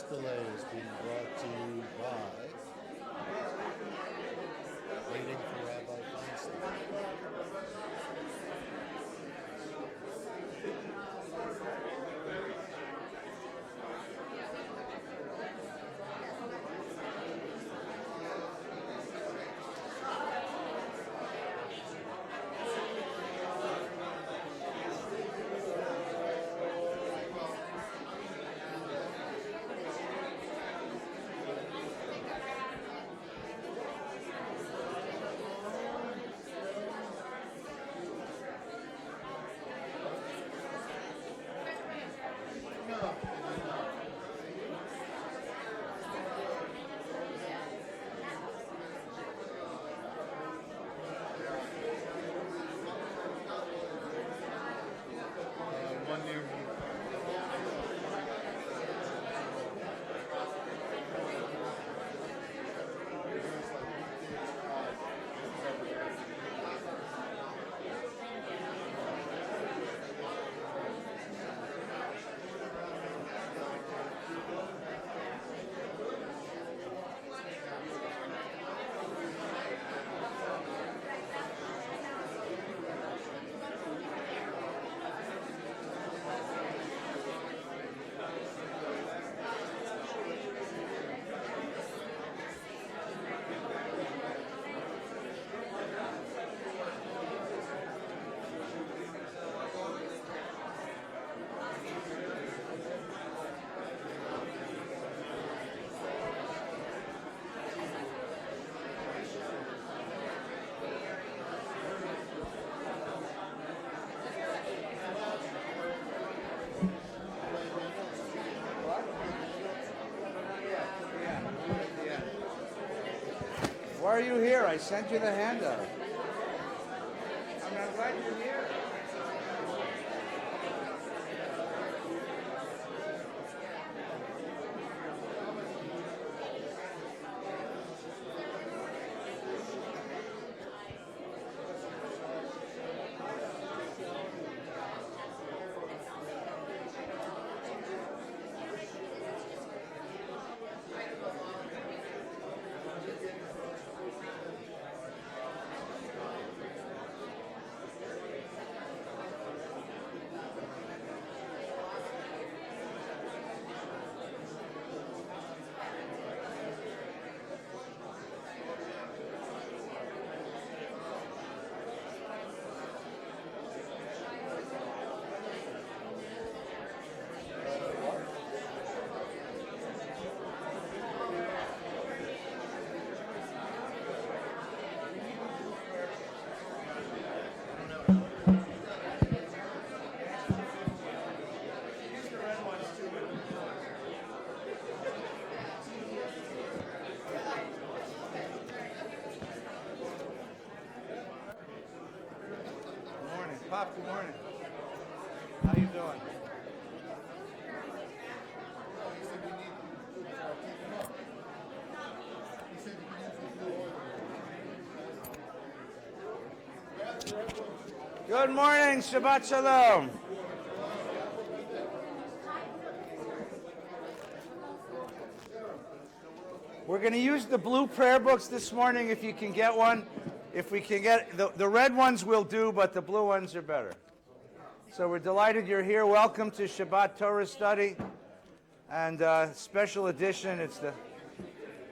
delay is being brought to you by Waiting for Rabbi Feinstein. One near me. Why are you here? I sent you the handout. I'm glad you're here. Pop, good morning. How you doing? Good morning, Shabbat Shalom. We're going to use the blue prayer books this morning if you can get one. If we can get, the red ones will do, but the blue ones are better. So we're delighted you're here. Welcome to Shabbat Torah study and special edition. It's the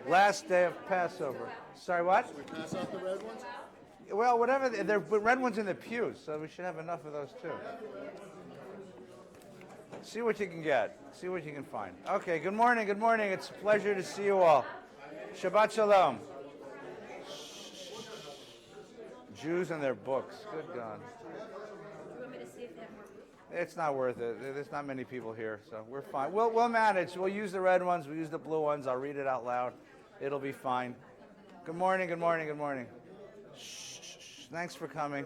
last day of Passover. Sorry, what? Should we pass out the red ones? Well, whatever. There are red ones in the pews, so we should have enough of those too. See what you can get. See what you can find. Okay, good morning, good morning. It's a pleasure to see you all. Shabbat Shalom. Jews and their books. Good God. It's not worth it. There's not many people here, so we're fine. We'll manage. We'll use the red ones. We'll use the blue ones. I'll read it out loud. It'll be fine. Good morning, good morning, good morning. Shh. Thanks for coming.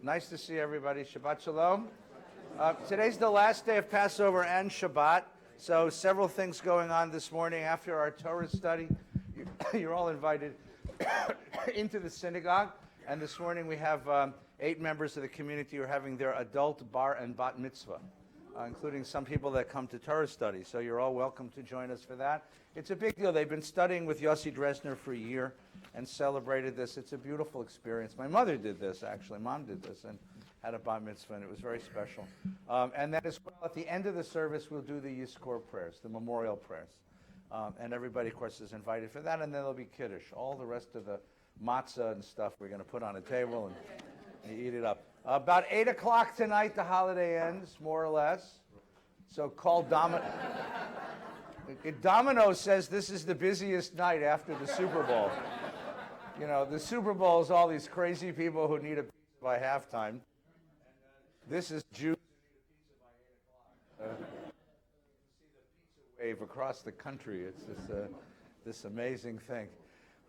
Nice to see everybody. Shabbat Shalom. Today's the last day of Passover and Shabbat, so several things going on this morning after our Torah study. You're all invited into the synagogue, and this morning we have 8 members of the community who are having their adult bar and bat mitzvah. including some people that come to Torah study. So you're all welcome to join us for that. It's a big deal. They've been studying with Yossi Dresner for a year and celebrated this. It's a beautiful experience. My mother did this, actually. Mom did this and had a bar mitzvah, and it was very special. And then as well, at the end of the service, we'll do the Yizkor prayers, the memorial prayers. And everybody, of course, is invited for that. And then there'll be Kiddush. All the rest of the matzah and stuff we're going to put on a table and you eat it up. About 8 o'clock tonight, the holiday ends, more or less. So call Domino. Domino says this is the busiest night after the Super Bowl. You know, the Super Bowl is all these crazy people who need a pizza by halftime. This is Jews who need a pizza by 8 o'clock. You see the pizza wave across the country. It's this amazing thing.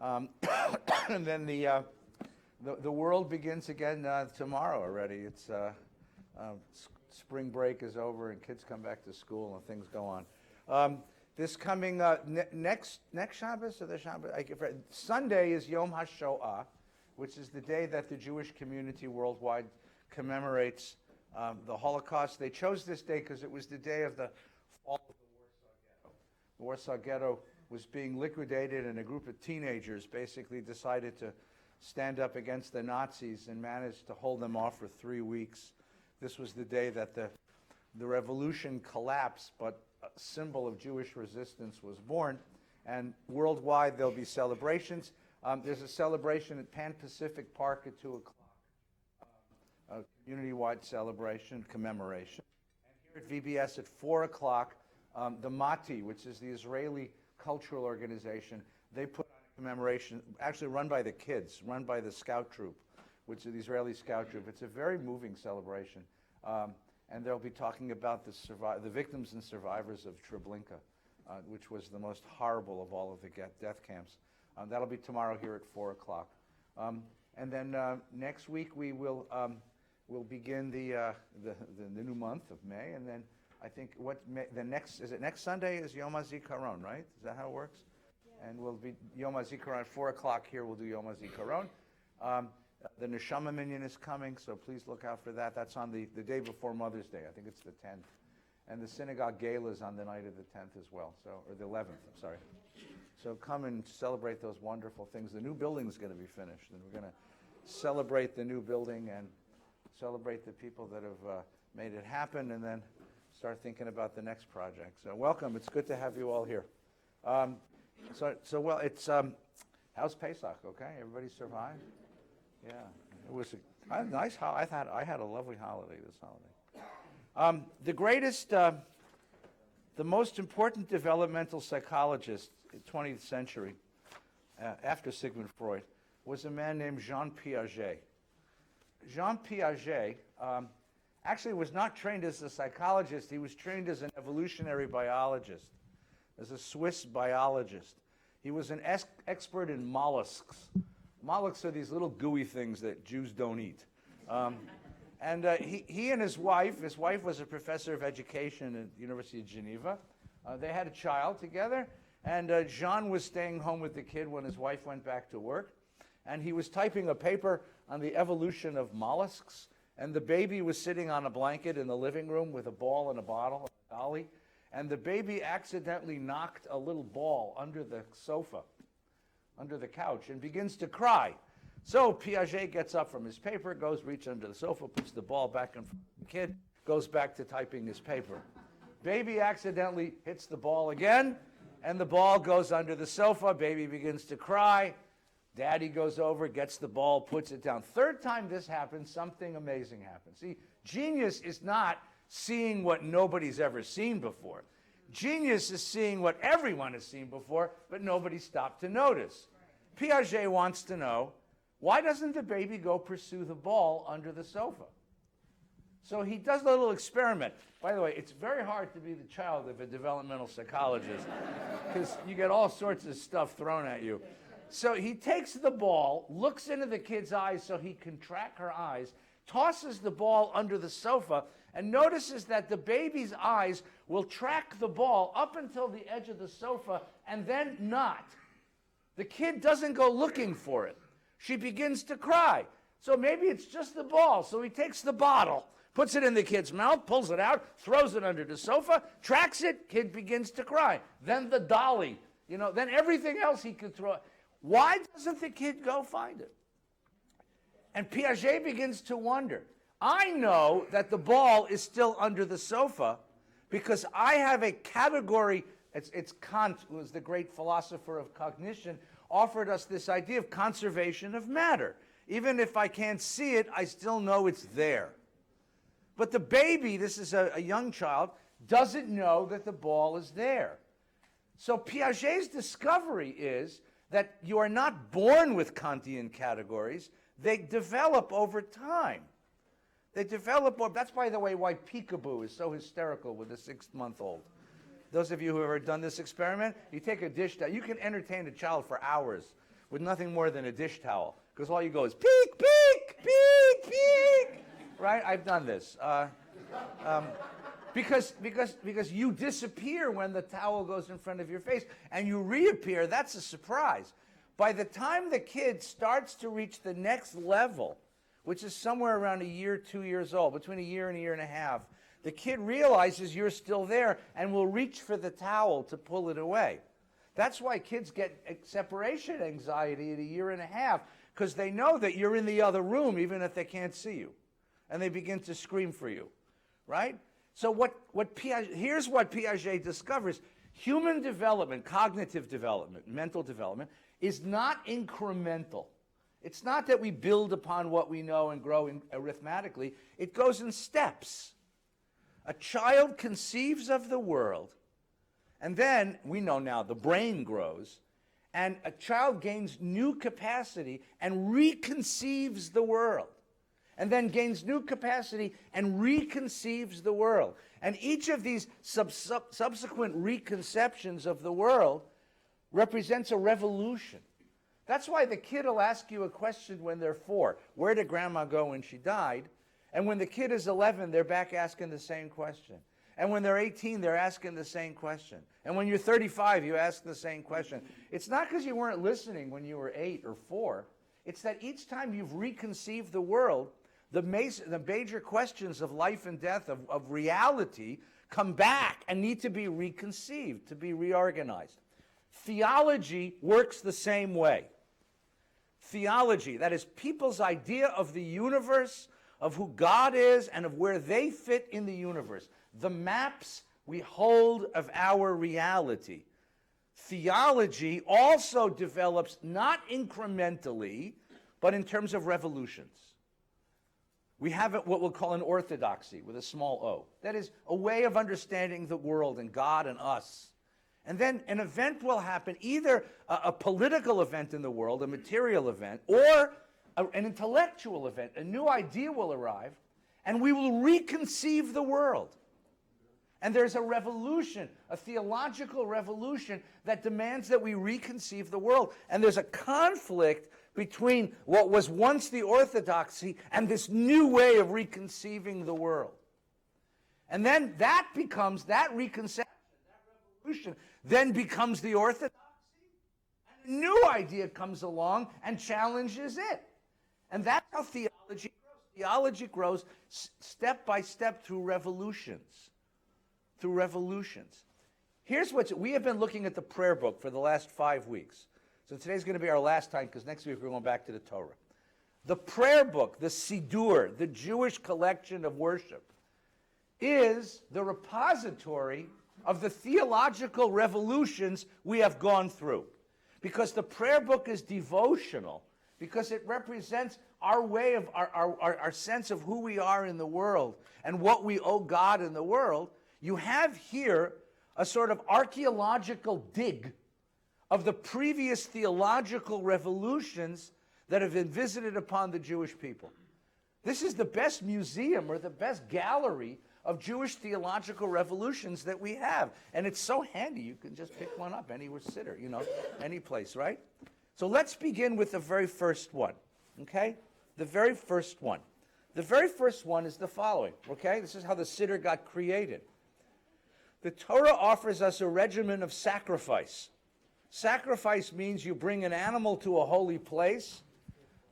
And then the world begins again tomorrow already. It's spring break is over and kids come back to school and things go on. This coming next Shabbos or the Shabbos, Sunday is Yom HaShoah, which is the day that the Jewish community worldwide commemorates the Holocaust. They chose this day because it was the day of the fall of the Warsaw Ghetto. The Warsaw Ghetto was being liquidated, and a group of teenagers basically decided to stand up against the Nazis and managed to hold them off for 3 weeks. This was the day that the revolution collapsed, but a symbol of Jewish resistance was born. And worldwide, there'll be celebrations. There's a celebration at Pan Pacific Park at 2 o'clock, a community-wide celebration, commemoration. And here at VBS at 4 o'clock, the Mati, which is the Israeli cultural organization, they put on a commemoration, actually run by the kids, run by the scout troop, which is the Israeli scout troop. It's a very moving celebration. And they'll be talking about the victims and survivors of Treblinka, which was the most horrible of all of the death camps. That'll be tomorrow here at 4 o'clock. And then next week we will we'll begin the new month of May, and then I think is it next Sunday is Yom HaZikaron, right? Is that how it works? Yeah. And we'll be Yom HaZikaron at 4 o'clock here. We'll do Yom HaZikaron. The Neshama Minyan is coming, so please look out for that. That's on the day before Mother's Day. I think it's the 10th. And the synagogue gala is on the night of the 10th as well, or the 11th, I'm sorry. So come and celebrate those wonderful things. The new building is going to be finished, and we're going to celebrate the new building and celebrate the people that have made it happen, and then start thinking about the next project. So welcome. It's good to have you all here. Well, it's how's Pesach? Okay, everybody survived? Yeah, it was a nice holiday. I had a lovely holiday this holiday. The greatest, the most important developmental psychologist in the 20th century, after Sigmund Freud, was a man named Jean Piaget. Jean Piaget actually was not trained as a psychologist. He was trained as an evolutionary biologist, as a Swiss biologist. He was an expert in mollusks. Mollusks are these little gooey things that Jews don't eat. And he and his wife was a professor of education at the University of Geneva. They had a child together, and Jean was staying home with the kid when his wife went back to work. And he was typing a paper on the evolution of mollusks, and the baby was sitting on a blanket in the living room with a ball and a bottle, a dolly, and the baby accidentally knocked a little ball under the sofa, under the couch, and begins to cry. So Piaget gets up from his paper, goes, reaches under the sofa, puts the ball back in front of the kid, goes back to typing his paper. Baby accidentally hits the ball again, and the ball goes under the sofa. Baby begins to cry. Daddy goes over, gets the ball, puts it down. Third time this happens, something amazing happens. See, genius is not seeing what nobody's ever seen before. Genius is seeing what everyone has seen before, but nobody stopped to notice. Piaget wants to know, why doesn't the baby go pursue the ball under the sofa? So he does a little experiment. By the way, it's very hard to be the child of a developmental psychologist because you get all sorts of stuff thrown at you. So he takes the ball, looks into the kid's eyes so he can track her eyes, tosses the ball under the sofa, and notices that the baby's eyes will track the ball up until the edge of the sofa and then not. The kid doesn't go looking for it. She begins to cry. So maybe it's just the ball. So he takes the bottle, puts it in the kid's mouth, pulls it out, throws it under the sofa, tracks it, kid begins to cry. Then the dolly, then everything else he could throw. Why doesn't the kid go find it? And Piaget begins to wonder. I know that the ball is still under the sofa because I have a category. It's Kant, who was the great philosopher of cognition, offered us this idea of conservation of matter. Even if I can't see it, I still know it's there. But the baby, this is a young child, doesn't know that the ball is there. So Piaget's discovery is that you are not born with Kantian categories. They develop over time. They develop, that's by the way why peekaboo is so hysterical with a 6-month-old. Those of you who have ever done this experiment, you take a dish towel. You can entertain a child for hours with nothing more than a dish towel, because all you go is peek, peek, peek, peek. Right? I've done this. Because you disappear when the towel goes in front of your face, and you reappear. That's a surprise. By the time the kid starts to reach the next level, which is somewhere around a year, 2 years old, between a year and a half, the kid realizes you're still there and will reach for the towel to pull it away. That's why kids get separation anxiety at a year and a half, because they know that you're in the other room even if they can't see you. And they begin to scream for you, right? So here's what Piaget discovers. Human development, cognitive development, mental development, is not incremental. It's not that we build upon what we know and grow arithmetically. It goes in steps. A child conceives of the world, and then, we know now, the brain grows, and a child gains new capacity and reconceives the world, and then gains new capacity and reconceives the world. And each of these subsequent reconceptions of the world represents a revolution. That's why the kid will ask you a question when they're 4. Where did grandma go when she died? And when the kid is 11, they're back asking the same question. And when they're 18, they're asking the same question. And when you're 35, you ask the same question. It's not because you weren't listening when you were 8 or 4. It's that each time you've reconceived the world, the major questions of life and death, of reality, come back and need to be reconceived, to be reorganized. Theology works the same way. Theology, that is people's idea of the universe, of who God is, and of where they fit in the universe. The maps we hold of our reality. Theology also develops not incrementally, but in terms of revolutions. We have what we'll call an orthodoxy with a small o. That is a way of understanding the world and God and us. And then an event will happen, either a political event in the world, a material event, or an intellectual event. A new idea will arrive, and we will reconceive the world. And there's a revolution, a theological revolution that demands that we reconceive the world. And there's a conflict between what was once the orthodoxy and this new way of reconceiving the world. And then that reconception, that revolution, then becomes the orthodoxy, and a new idea comes along and challenges it. And that's how theology grows. Theology grows step by step through revolutions. Through revolutions. Here's we have been looking at the prayer book for the last 5 weeks. So today's going to be our last time, because next week we're going back to the Torah. The prayer book, the Siddur, the Jewish collection of worship, is the repository of the theological revolutions we have gone through. Because the prayer book is devotional, because it represents our way of our sense of who we are in the world and what we owe God in the world. You have here a sort of archaeological dig of the previous theological revolutions that have been visited upon the Jewish people. This is the best museum or the best gallery of Jewish theological revolutions that we have. And it's so handy, you can just pick one up anywhere, sitter, any place, right? So let's begin with the very first one, okay? The very first one. The very first one is the following, okay? This is how the sitter got created. The Torah offers us a regimen of sacrifice. Sacrifice means you bring an animal to a holy place.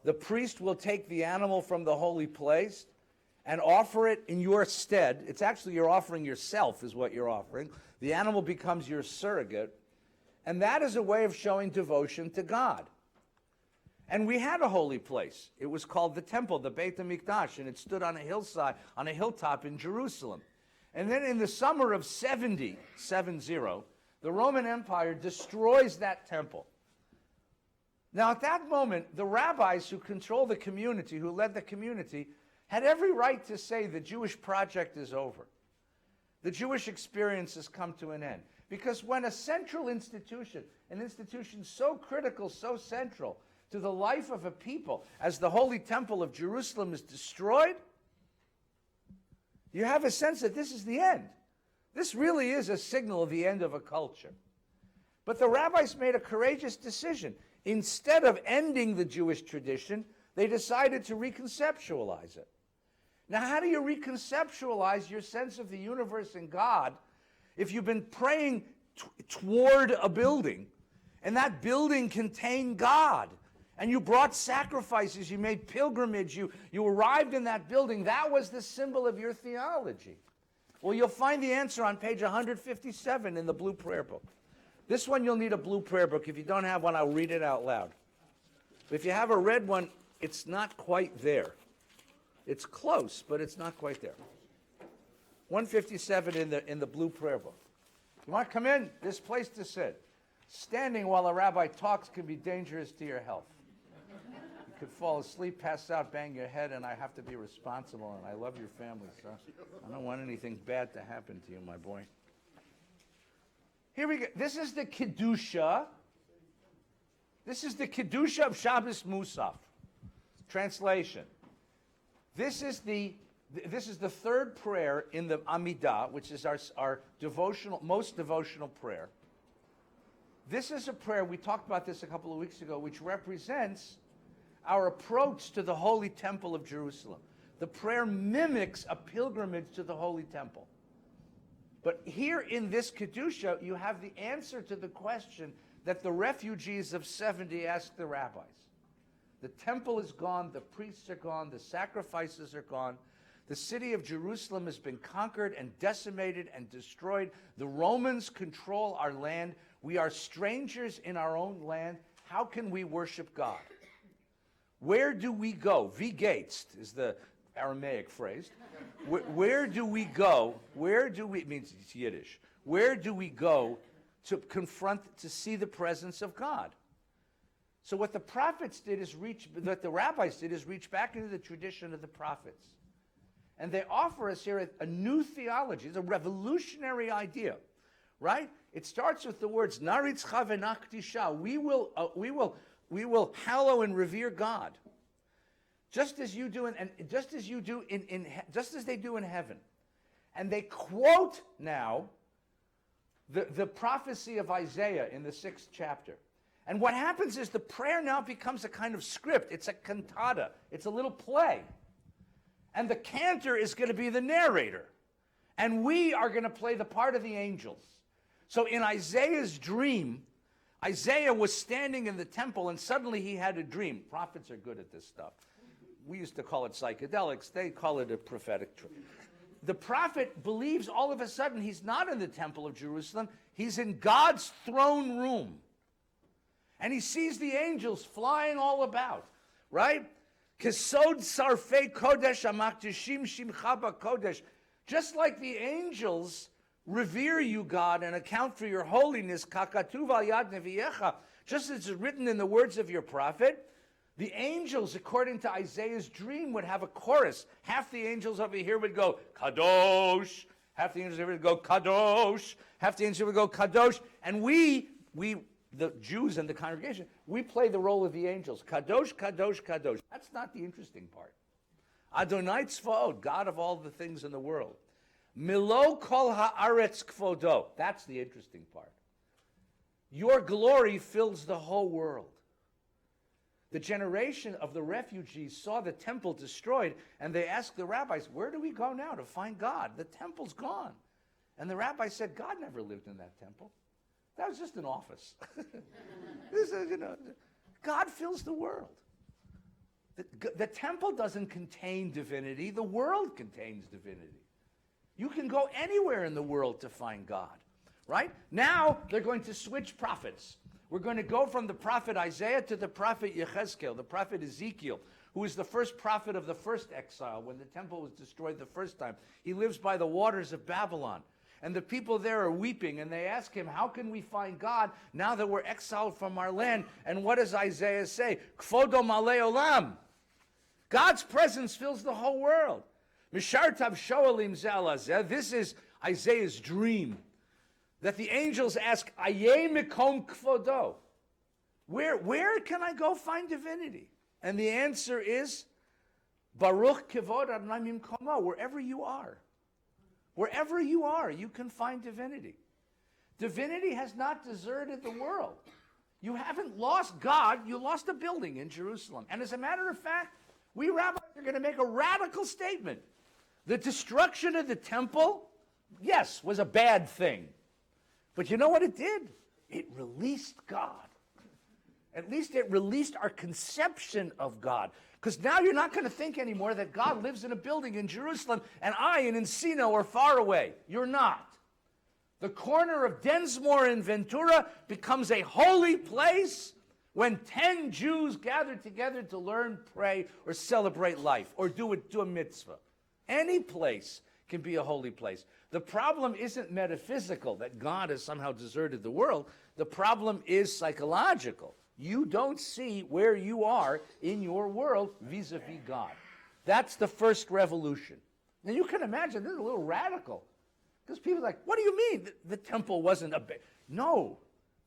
The priest will take the animal from the holy place, and offer it in your stead. It's actually you're offering yourself is what you're offering. The animal becomes your surrogate. And that is a way of showing devotion to God. And we had a holy place. It was called the temple, the Beit HaMikdash, and it stood on a hillside, on a hilltop in Jerusalem. And then in the summer of 70, the Roman Empire destroys that temple. Now at that moment, the rabbis who control the community, who led the community, had every right to say the Jewish project is over. The Jewish experience has come to an end. Because when a central institution, an institution so critical, so central to the life of a people, as the Holy Temple of Jerusalem is destroyed, you have a sense that this is the end. This really is a signal of the end of a culture. But the rabbis made a courageous decision. Instead of ending the Jewish tradition, they decided to reconceptualize it. Now, how do you reconceptualize your sense of the universe and God if you've been praying toward a building, and that building contained God, and you brought sacrifices, you made pilgrimage, you arrived in that building? That was the symbol of your theology. Well, you'll find the answer on page 157 in the blue prayer book. This one you'll need a blue prayer book. If you don't have one, I'll read it out loud. If you have a red one, it's not quite there. It's close, but it's not quite there. 157 in the blue prayer book. You want to come in? This place to sit. Standing while a rabbi talks can be dangerous to your health. You could fall asleep, pass out, bang your head, and I have to be responsible, and I love your family, so I don't want anything bad to happen to you, my boy. Here we go. This is the Kedusha. This is the Kedusha of Shabbos Musaf. Translation. This is the third prayer in the Amidah, which is our devotional, most devotional prayer. This is a prayer, we talked about this a couple of weeks ago, which represents our approach to the Holy Temple of Jerusalem. The prayer mimics a pilgrimage to the Holy Temple. But here in this Kedusha, you have the answer to the question that the refugees of 70 asked the rabbis. The temple is gone, the priests are gone, the sacrifices are gone. The city of Jerusalem has been conquered and decimated and destroyed. The Romans control our land. We are strangers in our own land. How can we worship God? Where do we go? Wie geht's is the Aramaic phrase. Where do we go? It means it's Yiddish. Where do we go to to see the presence of God? So what the prophets did is what the rabbis did is reach back into the tradition of the prophets. And they offer us here a new theology. It's a revolutionary idea, right? It starts with the words, Naritzcha v'nakdisha. We will hallow and revere God. Just as you do just as they do in heaven. And they quote now the prophecy of Isaiah in the 6th chapter. And what happens is the prayer now becomes a kind of script. It's a cantata. It's a little play. And the cantor is going to be the narrator. And we are going to play the part of the angels. So in Isaiah's dream, Isaiah was standing in the temple and suddenly he had a dream. Prophets are good at this stuff. We used to call it psychedelics. They call it a prophetic dream. The prophet believes all of a sudden he's not in the temple of Jerusalem. He's in God's throne room. And he sees the angels flying all about, right? Kesod sarfei kodesh amaktishim shimcha b'kodesh. Just like the angels revere you, God, and account for your holiness, kakatuv al yad neviecha, just as it's written in the words of your prophet, the angels, according to Isaiah's dream, would have a chorus. Half the angels over here would go, kadosh. Half the angels over here would go, kadosh. Half the angels would go, kadosh. And we, the Jews and the congregation, we play the role of the angels. Kadosh, kadosh, kadosh. That's not the interesting part. Adonai tzvaot, God of all the things in the world. Milo kol haaretz kvodo. That's the interesting part. Your glory fills the whole world. The generation of the refugees saw the temple destroyed, and they asked the rabbis, where do we go now to find God? The temple's gone. And the rabbi said, God never lived in that temple. That was just an office. God fills the world. The temple doesn't contain divinity. The world contains divinity. You can go anywhere in the world to find God, right? Now they're going to switch prophets. We're going to go from the prophet Isaiah to the prophet Yechezkel, the prophet Ezekiel, who is the first prophet of the first exile when the temple was destroyed the first time. He lives by the waters of Babylon. And the people there are weeping, and they ask him, how can we find God now that we're exiled from our land? And what does Isaiah say? Kvodo malei olam. God's presence fills the whole world. Mishartav shoalim ze ala zeh. This is Isaiah's dream, that the angels ask, Aye mikom kvodo. Where can I go find divinity? And the answer is, Baruch kivod Adonai mimkomo, wherever you are. Wherever you are, you can find divinity. Divinity has not deserted the world. You haven't lost God, you lost a building in Jerusalem. And as a matter of fact, we rabbis are going to make a radical statement. The destruction of the temple, yes, was a bad thing. But you know what it did? It released God. At least it released our conception of God. Because now you're not going to think anymore that God lives in a building in Jerusalem and I in Encino are far away. You're not. The corner of Densmore and Ventura becomes a holy place when 10 Jews gather together to learn, pray, or celebrate life, or do a mitzvah. Any place can be a holy place. The problem isn't metaphysical, that God has somehow deserted the world. The problem is psychological. You don't see where you are in your world vis-a-vis God. That's the first revolution. Now you can imagine, this is a little radical. Because people are like, what do you mean the temple wasn't a... No,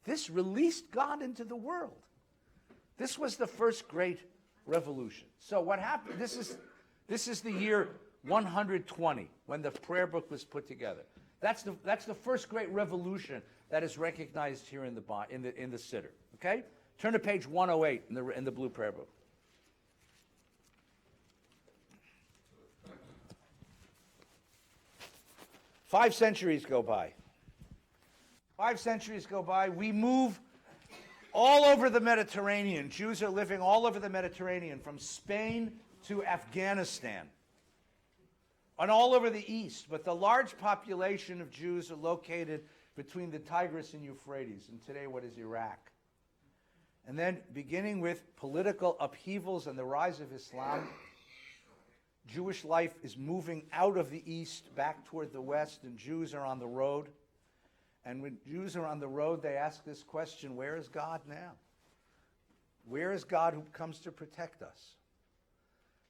this released God into the world. This was the first great revolution. So what happened, this is the year 120, when the prayer book was put together. That's the first great revolution that is recognized here in the Siddur. Okay? Turn to page 108 in the blue prayer book. Five centuries go by. 5 centuries go by. We move all over the Mediterranean. Jews are living all over the Mediterranean, from Spain to Afghanistan, and all over the east. But the large population of Jews are located between the Tigris and Euphrates, and today what is Iraq. And then, beginning with political upheavals and the rise of Islam, Jewish life is moving out of the east back toward the west, and Jews are on the road. And when Jews are on the road, they ask this question, where is God now? Where is God who comes to protect us?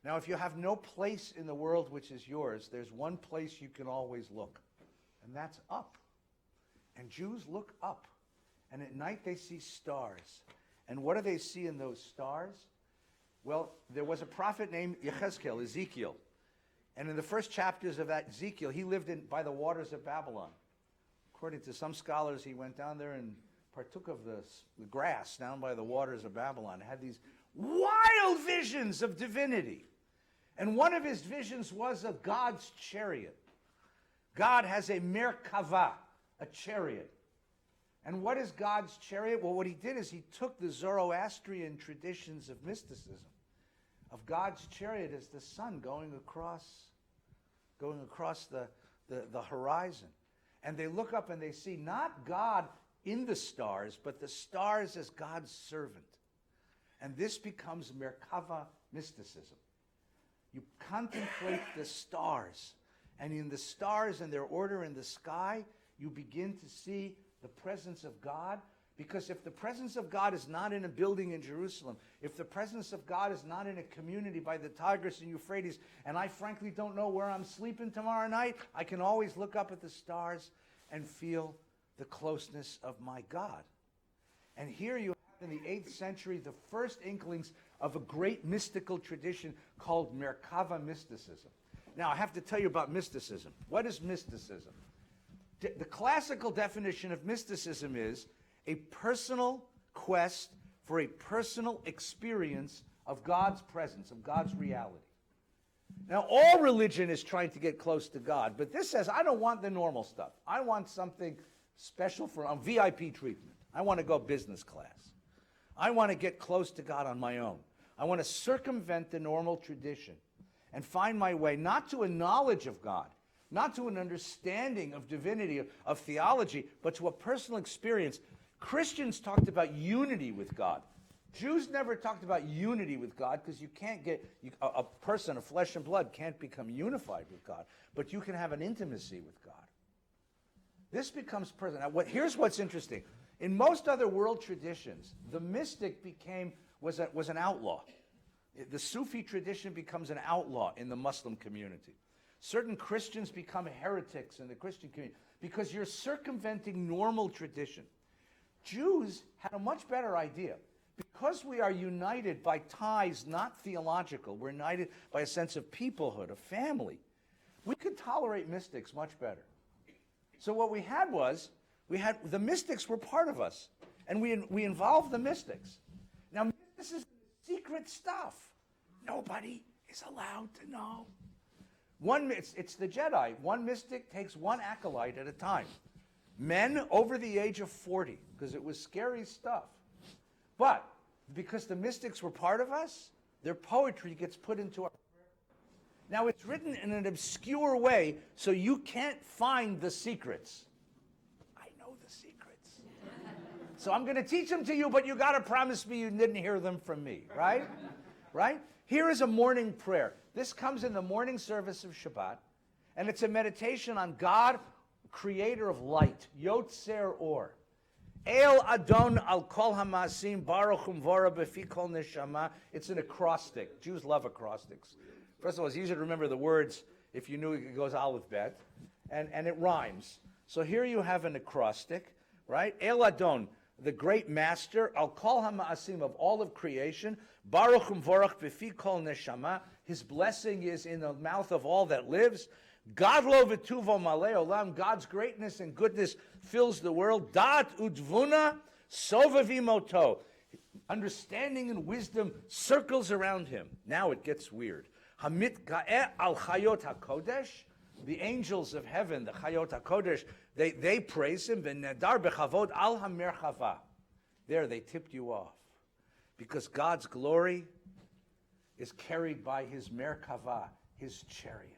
Now, if you have no place in the world which is yours, there's one place you can always look, and that's up. And Jews look up, and at night they see stars. And what do they see in those stars? Well, there was a prophet named Yechezkel, Ezekiel. And in the first chapters of that Ezekiel, he lived by the waters of Babylon. According to some scholars, he went down there and partook of the grass down by the waters of Babylon. Had these wild visions of divinity. And one of his visions was of God's chariot. God has a merkava, a chariot. And what is God's chariot? Well, what he did is he took the Zoroastrian traditions of mysticism, of God's chariot as the sun going across the horizon. And they look up and they see not God in the stars, but the stars as God's servant. And this becomes Merkava mysticism. You contemplate the stars, and in the stars and their order in the sky, you begin to see the presence of God. Because if the presence of God is not in a building in Jerusalem, if the presence of God is not in a community by the Tigris and Euphrates, and I frankly don't know where I'm sleeping tomorrow night, I can always look up at the stars and feel the closeness of my God. And here you have in the 8th century the first inklings of a great mystical tradition called Merkava mysticism. Now I have to tell you about mysticism. What is mysticism? The classical definition of mysticism is a personal quest for a personal experience of God's presence, of God's reality. Now, all religion is trying to get close to God, but this says, I don't want the normal stuff. I want something special for VIP treatment. I want to go business class. I want to get close to God on my own. I want to circumvent the normal tradition and find my way not to a knowledge of God, not to an understanding of divinity, of theology, but to a personal experience. Christians talked about unity with God. Jews never talked about unity with God because you can't get, a person of flesh and blood can't become unified with God, but you can have an intimacy with God. This becomes personal. Now, here's what's interesting. In most other world traditions, the mystic was an outlaw. The Sufi tradition becomes an outlaw in the Muslim community. Certain Christians become heretics in the Christian community because you're circumventing normal tradition. Jews had a much better idea. Because we are united by ties not theological, we're united by a sense of peoplehood, of family, we could tolerate mystics much better. So what we had was, the mystics were part of us, and we involved the mystics. Now, this is secret stuff. Nobody is allowed to know. It's the Jedi. One mystic takes one acolyte at a time. Men over the age of 40, because it was scary stuff. But because the mystics were part of us, their poetry gets put into our... Now, it's written in an obscure way, so you can't find the secrets. I know the secrets. So I'm going to teach them to you, but you got to promise me you didn't hear them from me, right? Right? Here is a morning prayer. This comes in the morning service of Shabbat, and it's a meditation on God, creator of light, Yotzer Or. El Adon al Kol Hamasim Baruch Umvora Befi Kol Neshama. It's an acrostic. Jews love acrostics. First of all, it's easy to remember the words if you knew it goes Aleph Bet, and it rhymes. So here you have an acrostic, right? El Adon, the great master, al Kol Hamasim, of all of creation, Baruch Umvorach Befi Kol Neshama. His blessing is in the mouth of all that lives. Gadlo v'tuvo malei olam, God's greatness and goodness fills the world. Dat udvuna sovavi moto, understanding and wisdom circles around him. Now it gets weird. Hamit ga'eh al chayot hakodesh, the angels of heaven, the chayot hakodesh, they praise him. V'nedar bechavod al hamerchava. There they tipped you off, because God's glory is carried by his merkava, his chariot.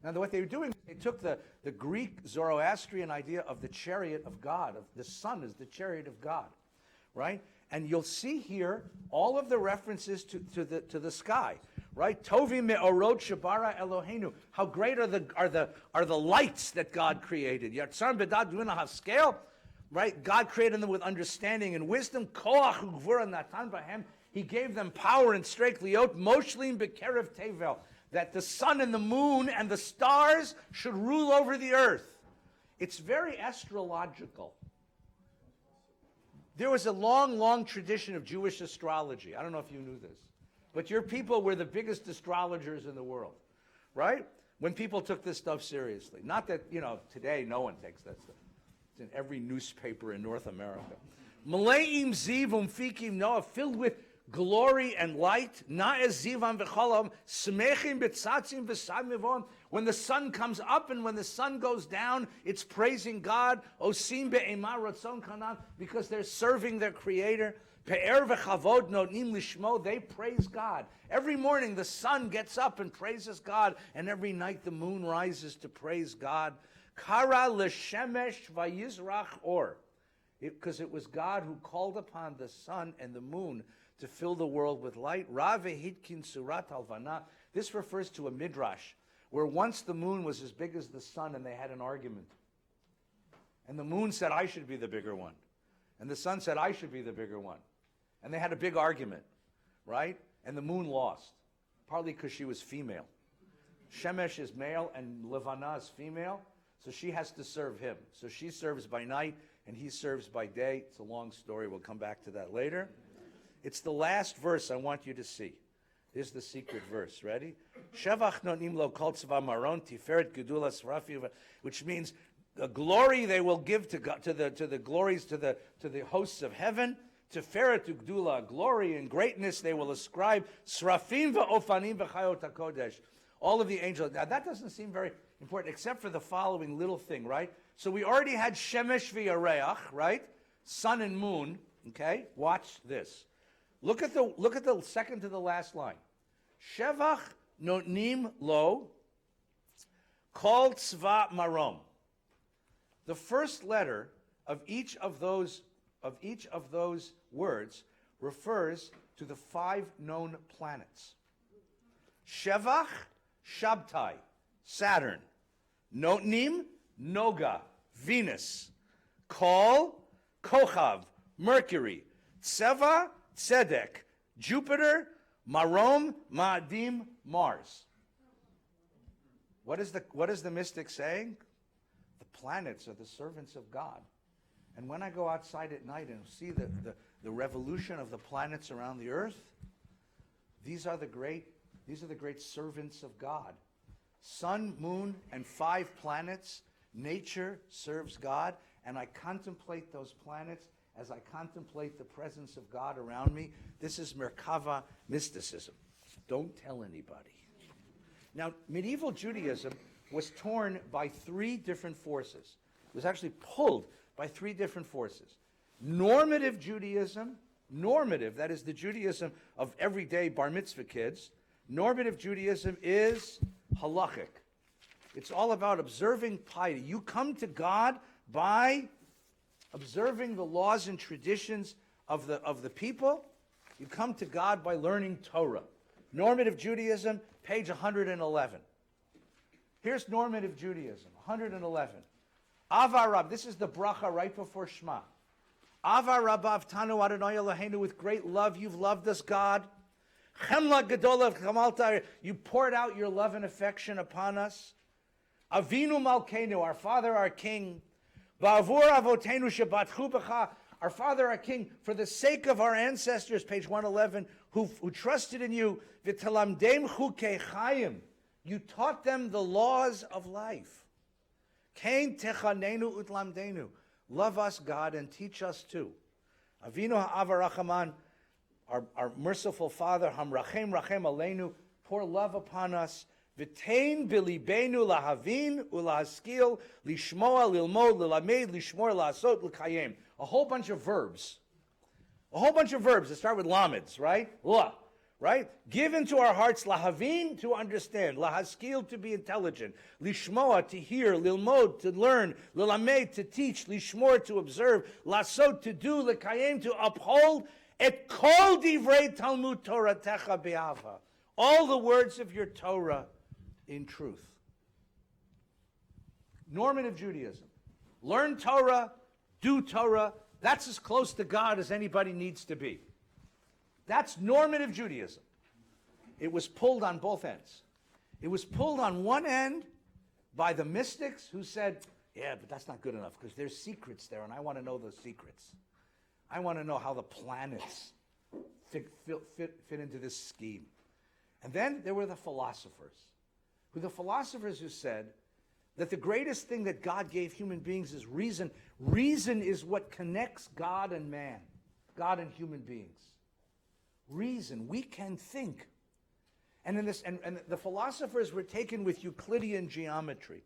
Now, what they were doing, they took the Greek Zoroastrian idea of the chariot of God, of the sun as the chariot of God, right? And you'll see here all of the references to the sky, right? Tovi me'orot shabara Eloheinu. How great are the lights that God created? Yatzar bedad duina haskel, right? God created them with understanding and wisdom. Koach ugvura natan bahem. He gave them power and strength. Liot moshlim bekerev tevel. That the sun and the moon and the stars should rule over the earth. It's very astrological. There was a long, long tradition of Jewish astrology. I don't know if you knew this. But your people were the biggest astrologers in the world, right? When people took this stuff seriously. Not that, today no one takes that stuff. It's in every newspaper in North America. Maleim ziv umfikim Noah, filled with glory and light. When the sun comes up and when the sun goes down, it's praising God. Because they're serving their Creator. They praise God. Every morning the sun gets up and praises God, and every night the moon rises to praise God. Kara l'shemesh vayizrach or. Because it was God who called upon the sun and the moon to fill the world with light. Hitkin surat alvana. This refers to a midrash, where once the moon was as big as the sun and they had an argument. And the moon said, I should be the bigger one. And the sun said, I should be the bigger one. And they had a big argument, right? And the moon lost, partly because she was female. Shemesh is male and Levana is female, so she has to serve him. So she serves by night and he serves by day. It's a long story. We'll come back to that later. It's the last verse I want you to see. Here's the secret verse. Ready? Shevach nonim lo kol tzva maron tiferet gedula srafi, which means the glory they will give to God, to the glories to the hosts of heaven. Tiferet gedula, glory and greatness they will ascribe srafim va'ofanim v'chayot hakodesh. All of the angels. Now that doesn't seem very important, except for the following little thing, right? So we already had shemesh v'yareach, right? Sun and moon. Okay, watch this. Look at the second to the last line. Shevach notnim lo kol tzva marom. The first letter of each of those words refers to the 5 known planets. Shevach, Shabtai, Saturn. Notnim, Noga, Venus. Kol, Kochav, Mercury. Tseva, Tzedek, Jupiter. Marom, Ma'adim, Mars. What is the mystic saying? The planets are the servants of God. And when I go outside at night and see the revolution of the planets around the earth, these are the great servants of God. Sun, moon, and 5 planets. Nature serves God, and I contemplate those planets as I contemplate the presence of God around me. This is Merkava mysticism. Don't tell anybody. Now, medieval Judaism was torn by 3 different forces. It was actually pulled by 3 different forces. Normative Judaism, that is the Judaism of everyday bar mitzvah kids. Normative Judaism is halachic. It's all about observing piety. You come to God by observing the laws and traditions of the people. You come to God by learning Torah. Normative Judaism, page 111. Here's normative Judaism, 111. Ava Rab, this is the bracha right before Shema. Ava Rabbav Tanu Adonai Eloheinu, with great love you've loved us, God. Chemla Gedola Chamalta, you poured out your love and affection upon us. Avinu Malkeinu, our Father, our King. Ba'avur Avotenu Shebatchu B'cha, our Father, our King, for the sake of our ancestors, page 111, who trusted in you. V'talamdem Chukei Chayim, you taught them the laws of life. Kain Techanenu Utlamdenu, love us, God, and teach us too. Avinu Ha'avarachaman, our merciful Father, Hamrachem Rachem Aleinu, pour love upon us. V'tein bilibenu lahavin ulahaskil lishmoa lilmod lilamed lishmor laasot l'kayem. A whole bunch of verbs. That start with lameds, right? La, right? Give into our hearts lahavin, to understand, lahaskil, to be intelligent, lishmoa, to hear, lilmod, to learn, lilamed, to teach, lishmor, to observe, lasot, to do, l'kayem, to uphold, et kol divrei Talmud Torah techa be'ava. All the words of your Torah in truth. Normative Judaism. Learn Torah, do Torah. That's as close to God as anybody needs to be. That's normative Judaism. It was pulled on both ends. It was pulled on one end by the mystics who said, yeah, but that's not good enough because there's secrets there and I want to know those secrets. I want to know how the planets fit into this scheme. And then there were the philosophers who said that the greatest thing that God gave human beings is reason. Reason is what connects God and man, God and human beings. Reason, we can think. And the philosophers were taken with Euclidean geometry.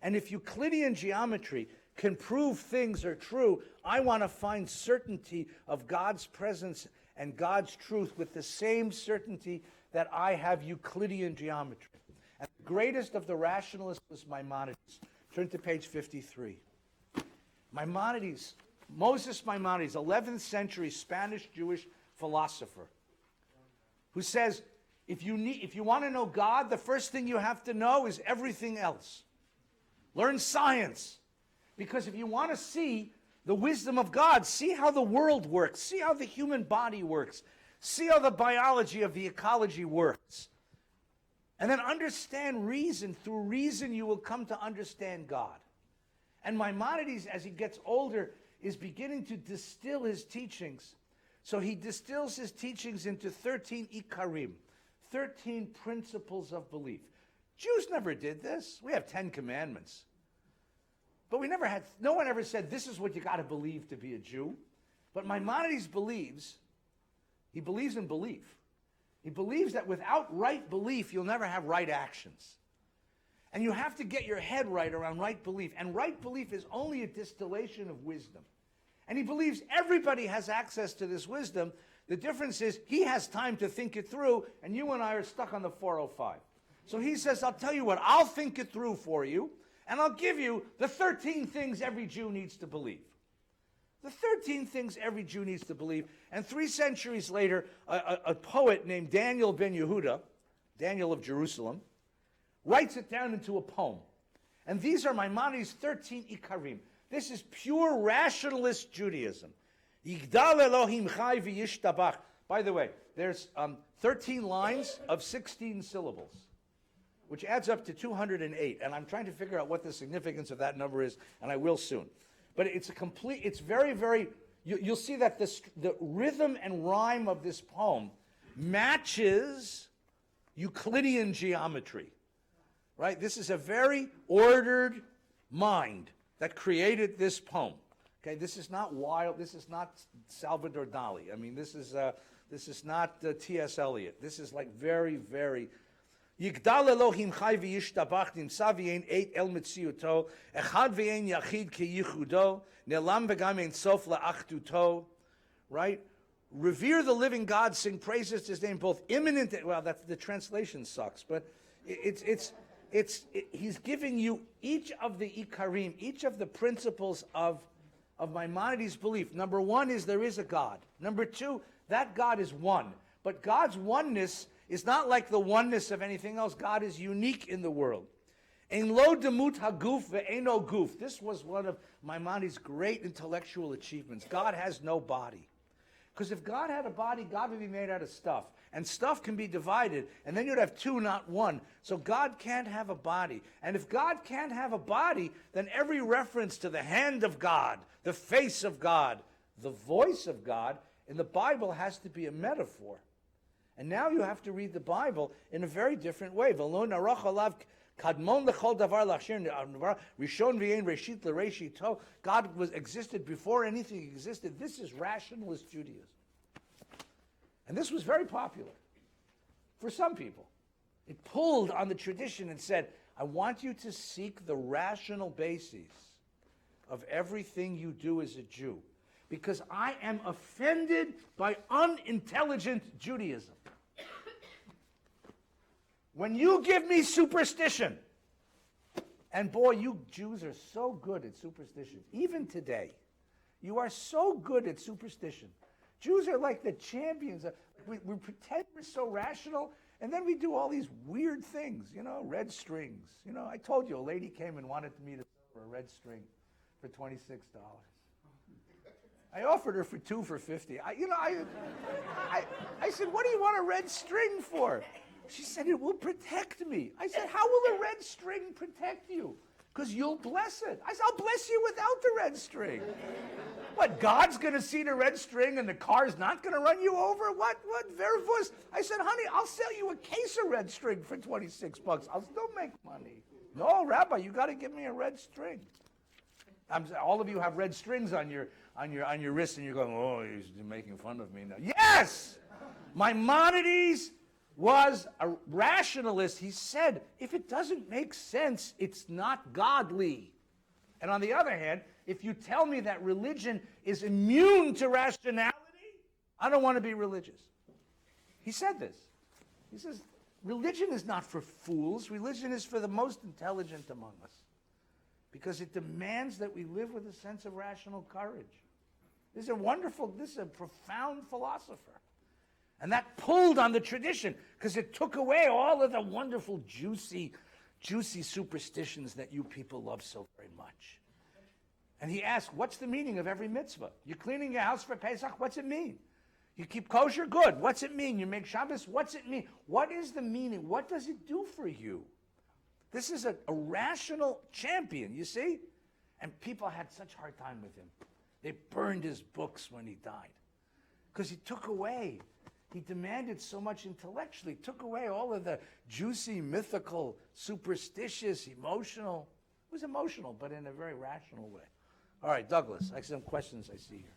And if Euclidean geometry can prove things are true, I want to find certainty of God's presence and God's truth with the same certainty that I have Euclidean geometry. And the greatest of the rationalists was Maimonides. Turn to page 53. Moses Maimonides, 11th century Spanish Jewish philosopher, who says, if you want to know God, the first thing you have to know is everything else. Learn science. Because if you want to see the wisdom of God, see how the world works, see how the human body works, see how the biology of the ecology works. And then understand reason. Through reason, you will come to understand God. And Maimonides, as he gets older, is beginning to distill his teachings. So he distills his teachings into 13 ikarim, 13 principles of belief. Jews never did this. We have 10 commandments. But no one ever said, this is what you got to believe to be a Jew. But Maimonides believes in belief. He believes that without right belief, you'll never have right actions. And you have to get your head right around right belief. And right belief is only a distillation of wisdom. And he believes everybody has access to this wisdom. The difference is he has time to think it through, and you and I are stuck on the 405. So he says, I'll tell you what, I'll think it through for you, and I'll give you the 13 things every Jew needs to believe. The 13 things every Jew needs to believe. And 3 centuries later, a poet named Daniel ben Yehuda, Daniel of Jerusalem, writes it down into a poem. And these are Maimonides' 13 Ikarim. This is pure rationalist Judaism. Yigdal Elohim chai v'yishtabach. By the way, there's 13 lines of 16 syllables, which adds up to 208. And I'm trying to figure out what the significance of that number is, and I will soon. But it's very, very, you'll see that the rhythm and rhyme of this poem matches Euclidean geometry, right? This is a very ordered mind that created this poem. Okay, this is not wild, this is not Salvador Dali. I mean, this is not T.S. Eliot. This is like very, very, Yigdal Elohim chai v'yishtabach nimsa v'yein eit el metziuto echad v'yein yachid keyichudo nelam v'gam ein sof la'achduto. Right? Revere the living God, sing praises to his name, both imminent. Well, that's the translation sucks, but he's giving you each of the ikarim, each of the principles of Maimonides' belief. Number one is there is a God. Number two, that God is one, but God's oneness is not like the oneness of anything else. God is unique in the world. Ein lo demut haguf ve'eno guf. This was one of Maimonides' great intellectual achievements. God has no body. Because if God had a body, God would be made out of stuff. And stuff can be divided, and then you'd have two, not one. So God can't have a body. And if God can't have a body, then every reference to the hand of God, the face of God, the voice of God in the Bible has to be a metaphor. And now you have to read the Bible in a very different way. God existed before anything existed. This is rationalist Judaism. And this was very popular for some people. It pulled on the tradition and said, I want you to seek the rational bases of everything you do as a Jew, because I am offended by unintelligent Judaism. When you give me superstition, and boy, you Jews are so good at superstition, even today. You are so good at superstition. Jews are like the champions. We pretend we're so rational, and then we do all these weird things, red strings. I told you a lady came and wanted me to sell her a red string for $26. I offered her for 2 for $50. I said, what do you want a red string for? She said, it will protect me. I said, how will a red string protect you? Because you'll bless it. I said, I'll bless you without the red string. What, God's going to see the red string and the car's not going to run you over? What, vervus? I said, honey, I'll sell you a case of red string for $26. I'll still make money. No, Rabbi, you got to give me a red string. All of you have red strings on your wrist, and you're going, oh, he's making fun of me now. Yes! Maimonides was a rationalist. He said, if it doesn't make sense, it's not godly. And on the other hand, if you tell me that religion is immune to rationality, I don't want to be religious. He said this. He says, religion is not for fools. Religion is for the most intelligent among us, because it demands that we live with a sense of rational courage. This is a profound philosopher. And that pulled on the tradition, because it took away all of the wonderful, juicy superstitions that you people love so very much. And he asked, what's the meaning of every mitzvah? You're cleaning your house for Pesach, what's it mean? You keep kosher, good, what's it mean? You make Shabbos, what's it mean? What is the meaning? What does it do for you? This is a rational champion, you see? And people had such a hard time with him. They burned his books when he died, because he took away. He demanded so much intellectually, took away all of the juicy, mythical, superstitious, emotional. It was emotional, but in a very rational way. All right, Douglas, I have some questions I see here.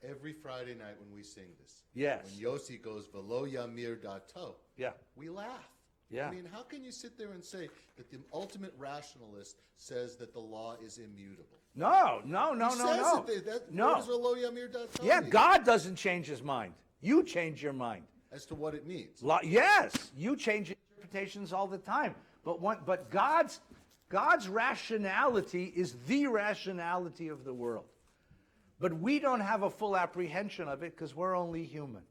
Every Friday night when we sing this, yes, when Yossi goes, Velo Yamir Dato, yeah, we laugh. Yeah. I mean, how can you sit there and say that the ultimate rationalist says that the law is immutable? No. What does Velo Yamir Dato Yeah, mean? God doesn't change his mind. You change your mind. As to what it means. Yes, you change interpretations all the time. But God's rationality is the rationality of the world. But we don't have a full apprehension of it because we're only human.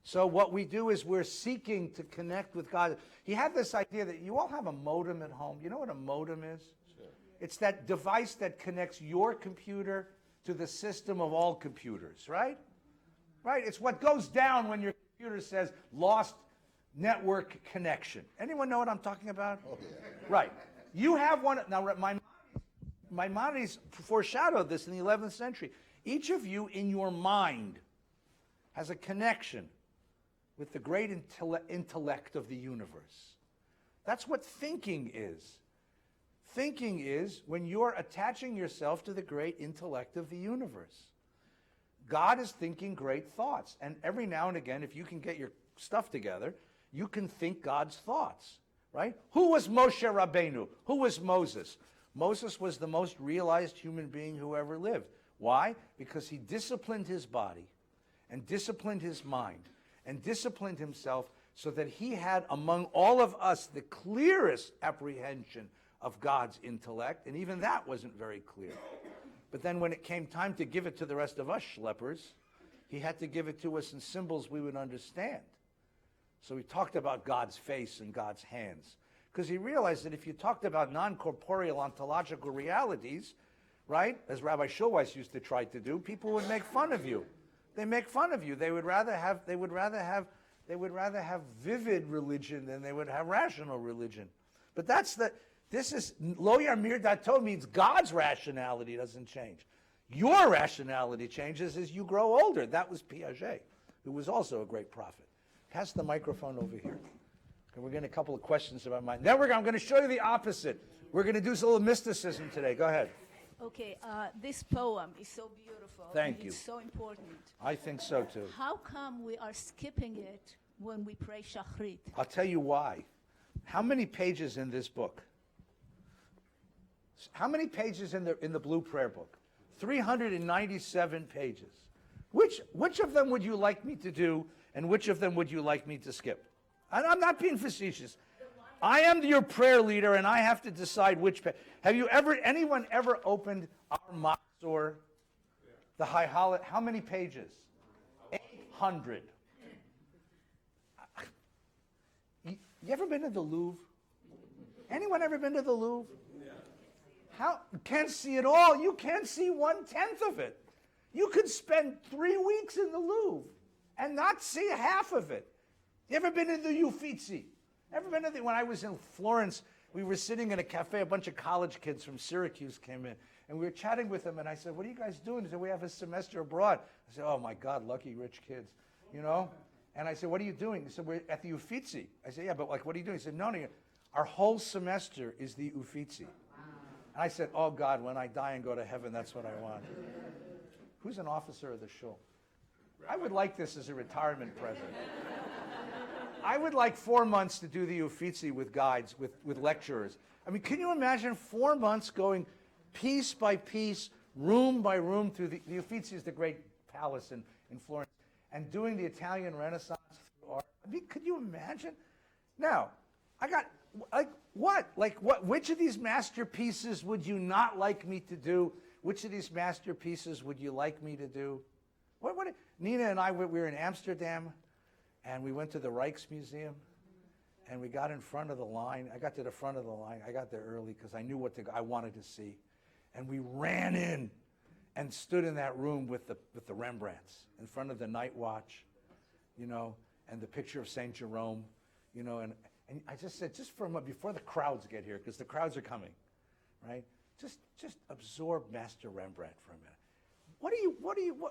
So what we do is we're seeking to connect with God. He had this idea that you all have a modem at home. You know what a modem is? Sure. It's that device that connects your computer to the system of all computers, right? Right? It's what goes down when your computer says lost network connection. Anyone know what I'm talking about? Oh, yeah. Right. You have one. Now, Maimonides foreshadowed this in the 11th century. Each of you in your mind has a connection with the great intellect of the universe. That's what thinking is. Thinking is when you're attaching yourself to the great intellect of the universe. God is thinking great thoughts. And every now and again, if you can get your stuff together, you can think God's thoughts, right? Who was Moshe Rabbeinu? Who was Moses? Moses was the most realized human being who ever lived. Why? Because he disciplined his body and disciplined his mind and disciplined himself so that he had among all of us the clearest apprehension of God's intellect, and even that wasn't very clear. But then when it came time to give it to the rest of us schleppers, he had to give it to us in symbols we would understand. So he talked about God's face and God's hands, because he realized that if you talked about non-corporeal ontological realities, right, as Rabbi Schulweis used to try to do, people would make fun of you. They make fun of you. They would rather have vivid religion than they would have rational religion. But this is lo yarmir dato means God's rationality doesn't change. Your rationality changes as you grow older. That was Piaget, who was also a great prophet. Pass the microphone over here. Okay, we're getting a couple of questions about mine. Then I'm going to show you the opposite. We're going to do a little mysticism today. Go ahead. Okay, this poem is so beautiful. Thank you. It's so important. I think so too. How come we are skipping it when we pray Shachrit? I'll tell you why. How many pages in this book? How many pages in the blue prayer book? 397 pages. Which of them would you like me to do, and which of them would you like me to skip? I'm not being facetious. I am your prayer leader, and I have to decide which page. Have anyone ever opened our Machzor, the High Holiday? How many pages? 800. You ever been to the Louvre? Anyone ever been to the Louvre? You can't see it all. You can't see 1/10 of it. You could spend 3 weeks in the Louvre and not see half of it. You ever been to the Uffizi? When I was in Florence, we were sitting in a cafe, a bunch of college kids from Syracuse came in, and we were chatting with them, and I said, what are you guys doing? They said, we have a semester abroad. I said, oh my God, lucky rich kids, you know? And I said, what are you doing? He said, we're at the Uffizi. I said, yeah, but like, what are you doing? He said, no, our whole semester is the Uffizi. And I said, oh God, when I die and go to heaven, that's what I want. Who's an officer of the shul? I would like this as a retirement present. I would like 4 months to do the Uffizi with guides, with lecturers. I mean, can you imagine 4 months going piece by piece, room by room through the Uffizi is the great palace in Florence, and doing the Italian Renaissance through art? I mean, could you imagine? Now, I got, which of these masterpieces would you not like me to do? Which of these masterpieces would you like me to do? Nina and I, we were in Amsterdam, and we went to the Rijksmuseum, and we got in front of the line. I got to the front of the line. I got there early because I knew what I wanted to see. And we ran in and stood in that room with the Rembrandts in front of the Night Watch, you know, and the picture of St. Jerome, you know, and I just said, just for a moment, before the crowds get here, because the crowds are coming, right? Just absorb Master Rembrandt for a minute.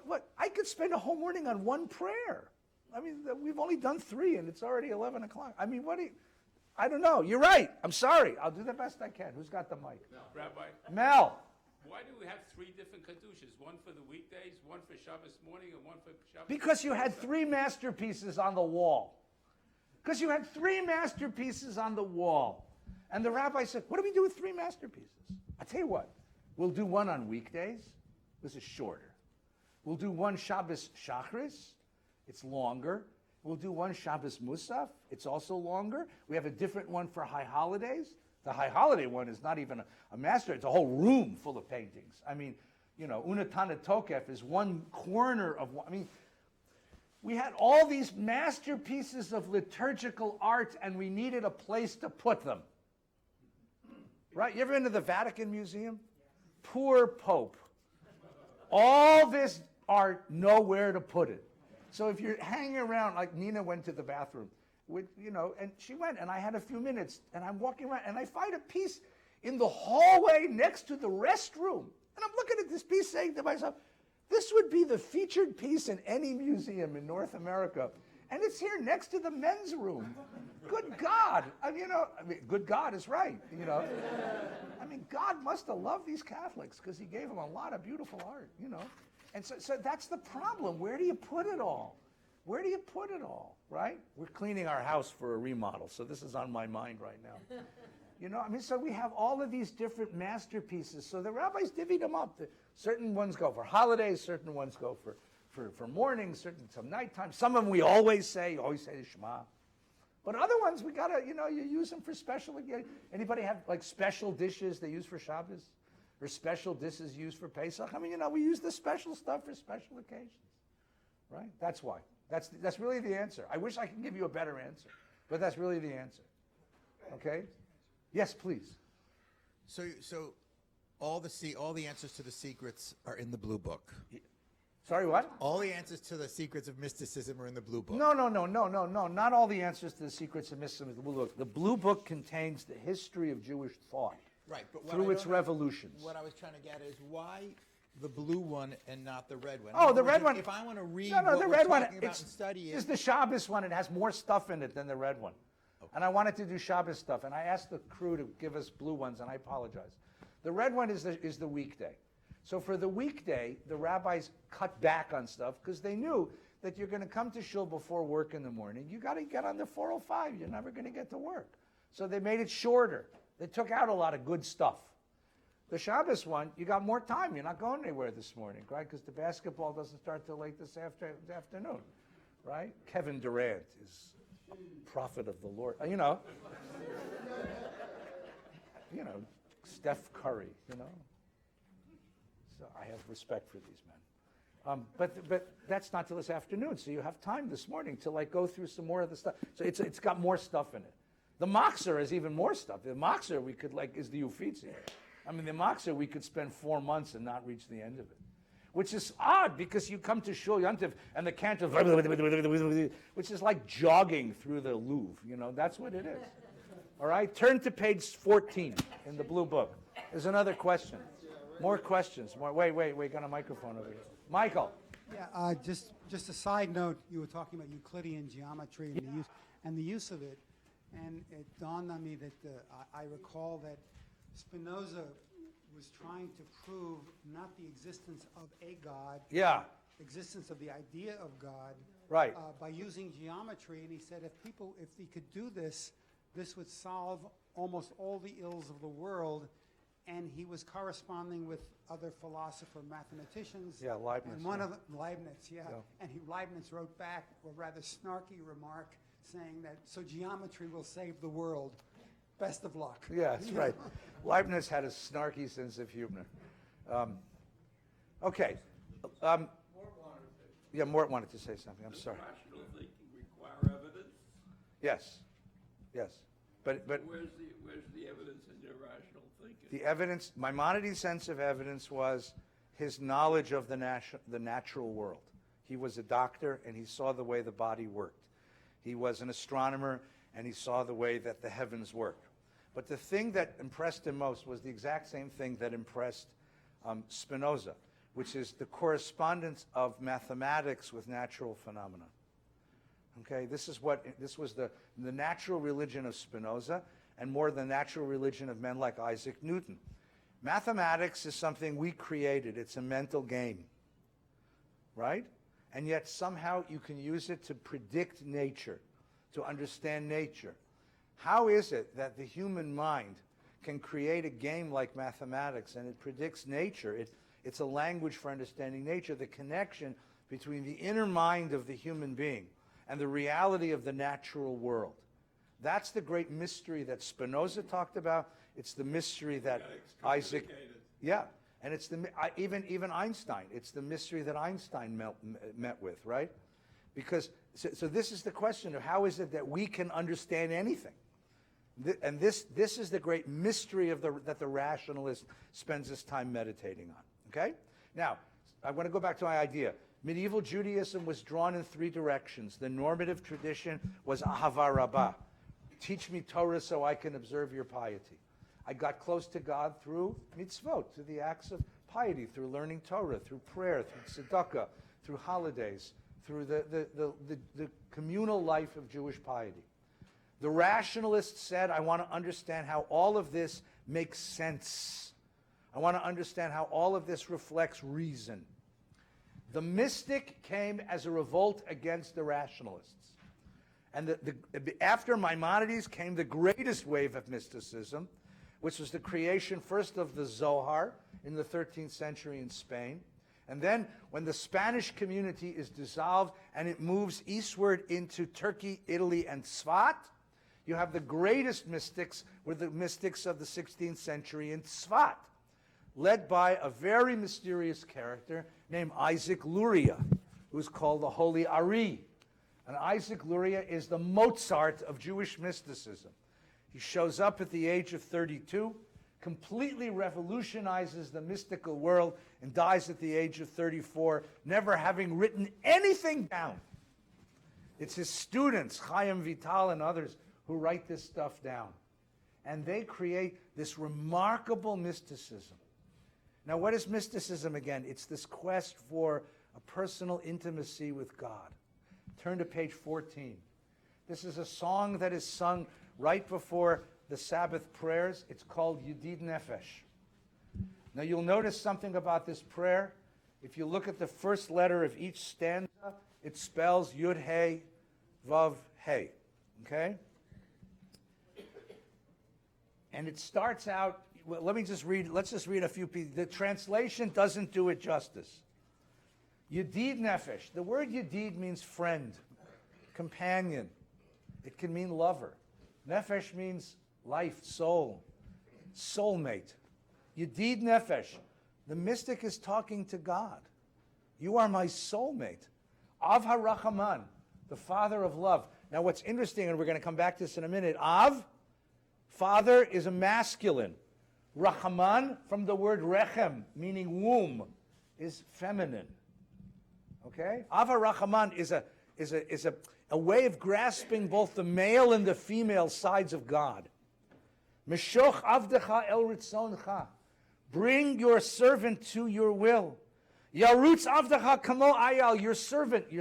What? I could spend a whole morning on one prayer. I mean, we've only done 3, and it's already 11 o'clock. I mean, I don't know. You're right. I'm sorry. I'll do the best I can. Who's got the mic? No. Rabbi. Mel. Why do we have 3 different Kedushas? One for the weekdays, one for Shabbos morning, and one for Shabbos... Because you had 3 masterpieces on the wall. Because you had 3 masterpieces on the wall. And the rabbi said, what do we do with 3 masterpieces? I'll tell you what. We'll do one on weekdays. This is shorter. We'll do one Shabbos Shachris, It's longer. We'll do one Shabbos Musaf. It's also longer. We have a different one for high holidays. The high holiday one is not even a master. It's a whole room full of paintings. I mean, Unatana Tokef is one corner of one. I mean, we had all these masterpieces of liturgical art, and we needed a place to put them. Right? You ever been to the Vatican Museum? Poor Pope. All this art, nowhere to put it. So if you're hanging around, like Nina went to the bathroom, and she went, and I had a few minutes, and I'm walking around, and I find a piece in the hallway next to the restroom. And I'm looking at this piece saying to myself, this would be the featured piece in any museum in North America. And it's here next to the men's room. Good God. Good God is right, God must have loved these Catholics because he gave them a lot of beautiful art, And so that's the problem. Where do you put it all? Where do you put it all, right? We're cleaning our house for a remodel, so this is on my mind right now. So we have all of these different masterpieces. So the rabbis divvied them up. Certain ones go for holidays, certain ones go for mornings, some nighttime. Some of them we always say the Shema. But other ones we gotta, you use them for special. Anybody have like special dishes they use for Shabbos? Or special dishes used for Pesach? We use the special stuff for special occasions. Right? That's why. That's really the answer. I wish I could give you a better answer, but that's really the answer. Okay? Yes, please. So all the answers to the secrets are in the blue book. Sorry, what? All the answers to the secrets of mysticism are in the blue book. No. Not all the answers to the secrets of mysticism in the blue book. The blue book contains the history of Jewish thought. Right, but through its revolutions. What I was trying to get is why the blue one and not the red one? Oh, the red one. If I want to read the what red we're one. talking about and study it. It's the Shabbos one. It has more stuff in it than the red one. Okay. And I wanted to do Shabbos stuff, and I asked the crew to give us blue ones, and I apologize. The red one is the weekday. So for the weekday, the rabbis cut back on stuff because they knew that you're going to come to shul before work in the morning. You got to get on the 405. You're never going to get to work. So they made it shorter. They took out a lot of good stuff. The Shabbos one, you got more time. You're not going anywhere this morning, right? Because the basketball doesn't start till late this afternoon, right? Kevin Durant is prophet of the Lord. Steph Curry, So I have respect for these men. But that's not till this afternoon, so you have time this morning to go through some more of the stuff. So it's got more stuff in it. The Moxer has even more stuff. The Moxer we could is the Uffizi. The Moxer we could spend 4 months and not reach the end of it. Which is odd because you come to Shul Yontif and the cantor, which is like jogging through the Louvre. That's what it is. All right, turn to page 14 in the blue book. There's another question. More questions. Wait, got a microphone over here. Michael. Yeah, just a side note, you were talking about Euclidean geometry and the use of it, and it dawned on me that I recall that Spinoza was trying to prove not the existence of a God, existence of the idea of God, right? By using geometry, and he said if he could do this, this would solve almost all the ills of the world. And he was corresponding with other philosopher mathematicians. Yeah, Leibniz. And one of them, Leibniz, and Leibniz wrote back a rather snarky remark saying that, so geometry will save the world. Best of luck. Yeah, that's right. Leibniz had a snarky sense of humor. Okay. Mort wanted to say something. I'm sorry. Does rational thinking require evidence? Yes. But where's the evidence in your rational thinking? The evidence, Maimonides' sense of evidence was his knowledge of the natural world. He was a doctor, and he saw the way the body worked. He was an astronomer, and he saw the way that the heavens worked. But the thing that impressed him most was the exact same thing that impressed Spinoza, which is the correspondence of mathematics with natural phenomena. Okay, this was the natural religion of Spinoza, and more the natural religion of men like Isaac Newton. Mathematics is something we created. It's a mental game, right? And yet somehow you can use it to predict nature, to understand nature. How is it that the human mind can create a game like mathematics and it predicts nature? It's a language for understanding nature, the connection between the inner mind of the human being and the reality of the natural world. That's the great mystery that Spinoza talked about. It's the mystery that Isaac, yeah, and it's even Einstein. It's the mystery that Einstein met with, right? Because so this is the question of how is it that we can understand anything, and this is the great mystery of that the rationalist spends his time meditating on. Okay, now I want to go back to my idea. Medieval Judaism was drawn in three directions. The normative tradition was ahava rabbah. Teach me Torah so I can observe your piety. I got close to God through mitzvot, through the acts of piety, through learning Torah, through prayer, through tzedakah, through holidays, through the communal life of Jewish piety. The rationalist said, I want to understand how all of this makes sense. I want to understand how all of this reflects reason. The mystic came as a revolt against the rationalists. And after Maimonides came the greatest wave of mysticism, which was the creation first of the Zohar in the 13th century in Spain. And then when the Spanish community is dissolved and it moves eastward into Turkey, Italy, and Tzfat, you have the greatest mystics were the mystics of the 16th century in Tzfat, led by a very mysterious character named Isaac Luria, who's called the Holy Ari. And Isaac Luria is the Mozart of Jewish mysticism. He shows up at the age of 32, completely revolutionizes the mystical world, and dies at the age of 34, never having written anything down. It's his students, Chaim Vital and others, who write this stuff down. And they create this remarkable mysticism. Now, what is mysticism again? It's this quest for a personal intimacy with God. Turn to page 14. This is a song that is sung right before the Sabbath prayers. It's called Yedid Nefesh. Now you'll notice something about this prayer. If you look at the first letter of each stanza, it spells Yud Hey Vav Hey. Okay? And it starts out, well, let's just read a few pieces. The translation doesn't do it justice. Yedid Nefesh. The word Yedid means friend, companion. It can mean lover. Nefesh means life, soul, soulmate. Yedid Nefesh. The mystic is talking to God. You are my soulmate. Av HaRachaman, the father of love. Now what's interesting, and we're going to come back to this in a minute, Av, father, is a masculine. Rachaman, from the word rechem, meaning womb, is feminine. Okay? Av HaRachaman is a way of grasping both the male and the female sides of God. Meshoch avdecha el ritzoncha. Bring your servant to your will. Yarutz avdecha kamo ayal. Your servant,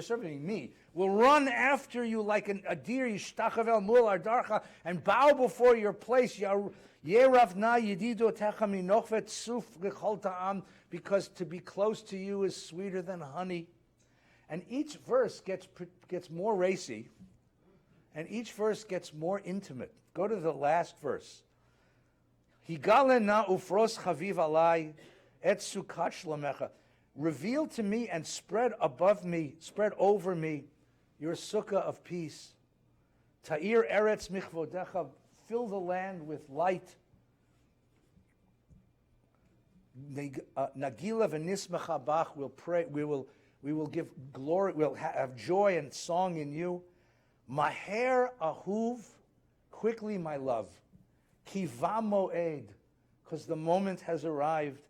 me, will run after you like a deer, yishtachav el mul ardarcha, and bow before your place. Yerav na yedido techa minochvet suf gechol ta'am, because to be close to you is sweeter than honey. And each verse gets more racy, and each verse gets more intimate. Go to the last verse. Higale na ufros chaviv alai et sukat shlomecha. Reveal to me and spread over me, your sukkah of peace. Ta'ir eretz michvodecha. Fill the land with light. Nagila v'nismecha bach. We'll pray. We will give glory. We'll have joy and song in you. Maher ahuv. Quickly, my love. Kiva moed. Because the moment has arrived.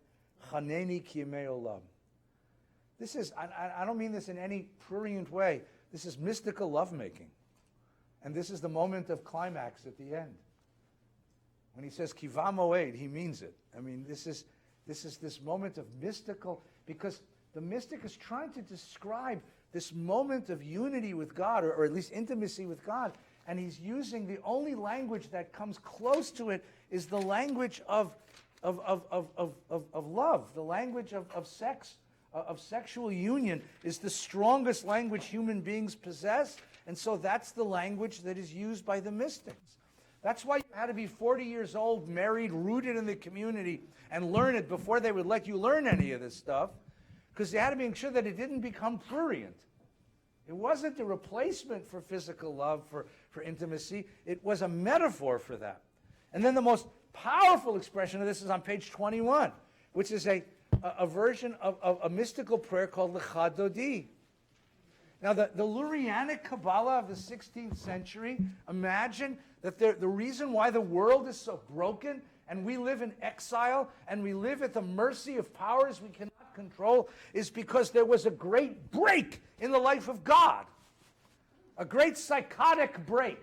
Chaneni ki yemei olam. This is, I don't mean this in any prurient way. This is mystical lovemaking. And this is the moment of climax at the end. When he says kiva moed, he means it. I mean, this is this moment of mystical, because the mystic is trying to describe this moment of unity with God, or at least intimacy with God, and he's using the only language that comes close to it is the language of love, the language of sex, of sexual union is the strongest language human beings possess, and so that's the language that is used by the mystics. That's why you had to be 40 years old, married, rooted in the community, and learn it before they would let you learn any of this stuff. because they had to make sure that it didn't become prurient. It wasn't the replacement for physical love, for intimacy. It was a metaphor for that. And then the most powerful expression of this is on page 21, which is a version of a mystical prayer called Lecha Dodi. Now, the Lurianic Kabbalah of the 16th century, imagine that the reason why the world is so broken and we live in exile and we live at the mercy of powers we cannot control is because there was a great break in the life of God, a great psychotic break.